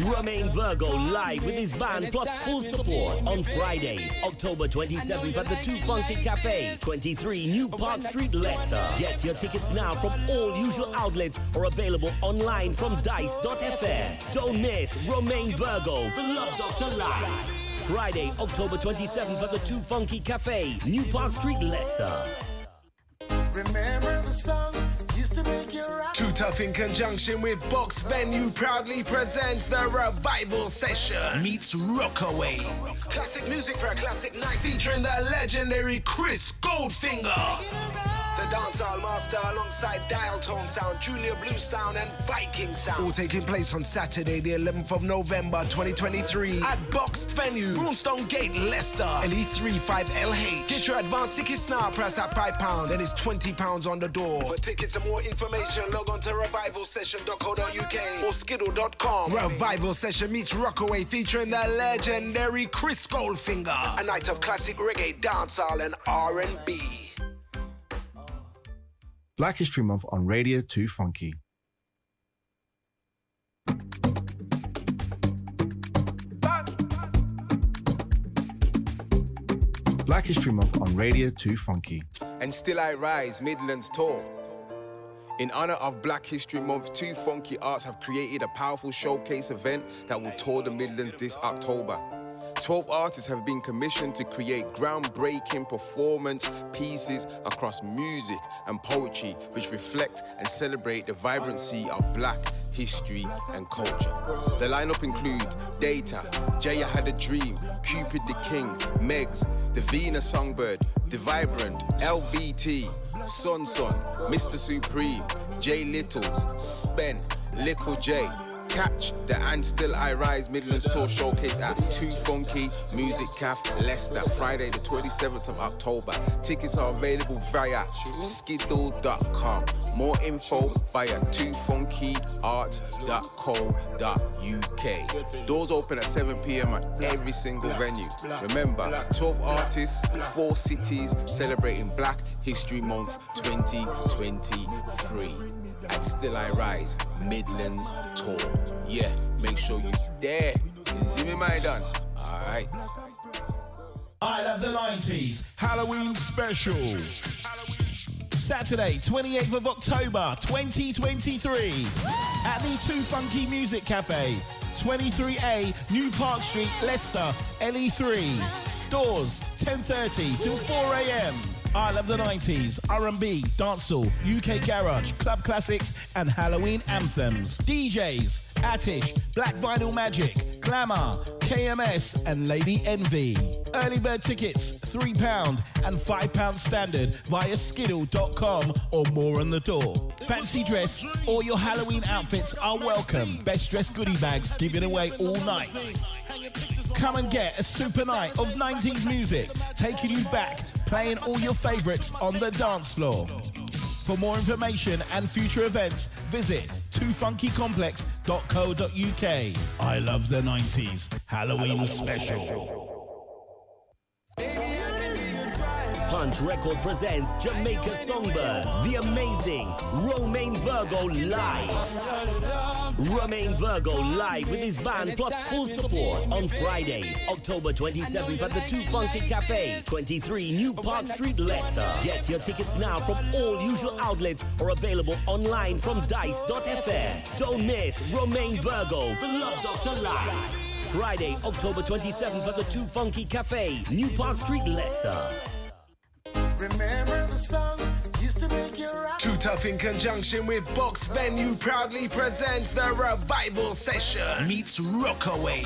Speaker 8: Romain Virgo live with his band plus full support on Friday, October 27th at the 2 Funky Cafe, 23 New Park Street, Leicester. Get your tickets now from all usual outlets or available online from dice.fm. Don't miss Romain Virgo, the Love Doctor live. Friday, October 27th at the 2 Funky Cafe, New Park Street, Leicester.
Speaker 19: Remember the song used to make you rock.
Speaker 22: Too Tough in conjunction with Box Venue proudly presents the Revival Session meets Rockaway. Classic music for a classic night featuring the legendary Chris Goldfinger. The dance
Speaker 9: dancehall master alongside Dial Tone Sound, Julia Blue Sound and Viking Sound. All taking place on Saturday the 11th of November 2023 at Boxed Venue, Broomstone Gate, Leicester, LE35LH. Get your advance tickets now, price at £5, then it's £20 on the door. For tickets and more information, log on to revivalsession.co.uk or skiddle.com. Revival Session meets Rockaway featuring the legendary Chris Goldfinger. A night of classic reggae, dancehall and R&B.
Speaker 4: Black History Month on Radio 2 Funky. Black History Month on Radio 2 Funky.
Speaker 7: And Still I Rise Midlands Tour. In honor of Black History Month, 2 Funky Arts have created a powerful showcase event that will tour the Midlands this October. 12 artists have been commissioned to create groundbreaking performance pieces across music and poetry which reflect and celebrate the vibrancy of Black history and culture. The lineup includes Data, Jaya Had a Dream, Cupid the King, Megs, The Venus Songbird, The Vibrant, LVT, Sun, Mr. Supreme, J Littles, Spen, Little J. Catch the And Still I Rise Midlands Tour showcase at 2 Funky Music Cafe, Leicester, Friday the 27th of October. Tickets are available via skiddle.com. More info via 2funkyarts.co.uk. Doors open at 7 p.m. at every single venue. Remember, 12 artists, 4 cities celebrating Black History Month 2023. And Still I Rise Midlands Tour. Yeah, make sure you're there. See me, my done. All right.
Speaker 1: I Love the 90s Halloween Special. Saturday, 28th of October, 2023. At the 2 Funky Music Cafe, 23A, New Park Street, Leicester, LE3. Doors, 10:30 till 4 a.m. I Love the 90s, R&B, dancehall, UK garage, club classics and Halloween anthems. DJs, Attish, Black Vinyl Magic, Glamour, KMS and Lady Envy. Early bird tickets, £3 and £5 standard via skiddle.com or more on the door. Fancy dress or your Halloween outfits are welcome. Best dressed goodie bags given away all night. Come and get a super night of 90s music, taking you back, playing all your favourites on the dance floor. For more information and future events, visit 2funkycomplex.co.uk. I Love the 90s Halloween Special.
Speaker 8: Punch Record presents Jamaica Songbird, the amazing Romain Virgo live. Romain Virgo live with his band plus full support on Friday, October 27th at the 2 Funky Cafe, 23 New Park Street, Leicester. Get your tickets now from all usual outlets or available online from dice.fm. Don't miss Romain Virgo, the Love Doctor live. Friday, October 27th at the 2 Funky Cafe, New Park Street, Leicester.
Speaker 9: Remember the song used to make you rock. Too Tough in conjunction with Box Venue proudly presents the Revival Session meets Rockaway.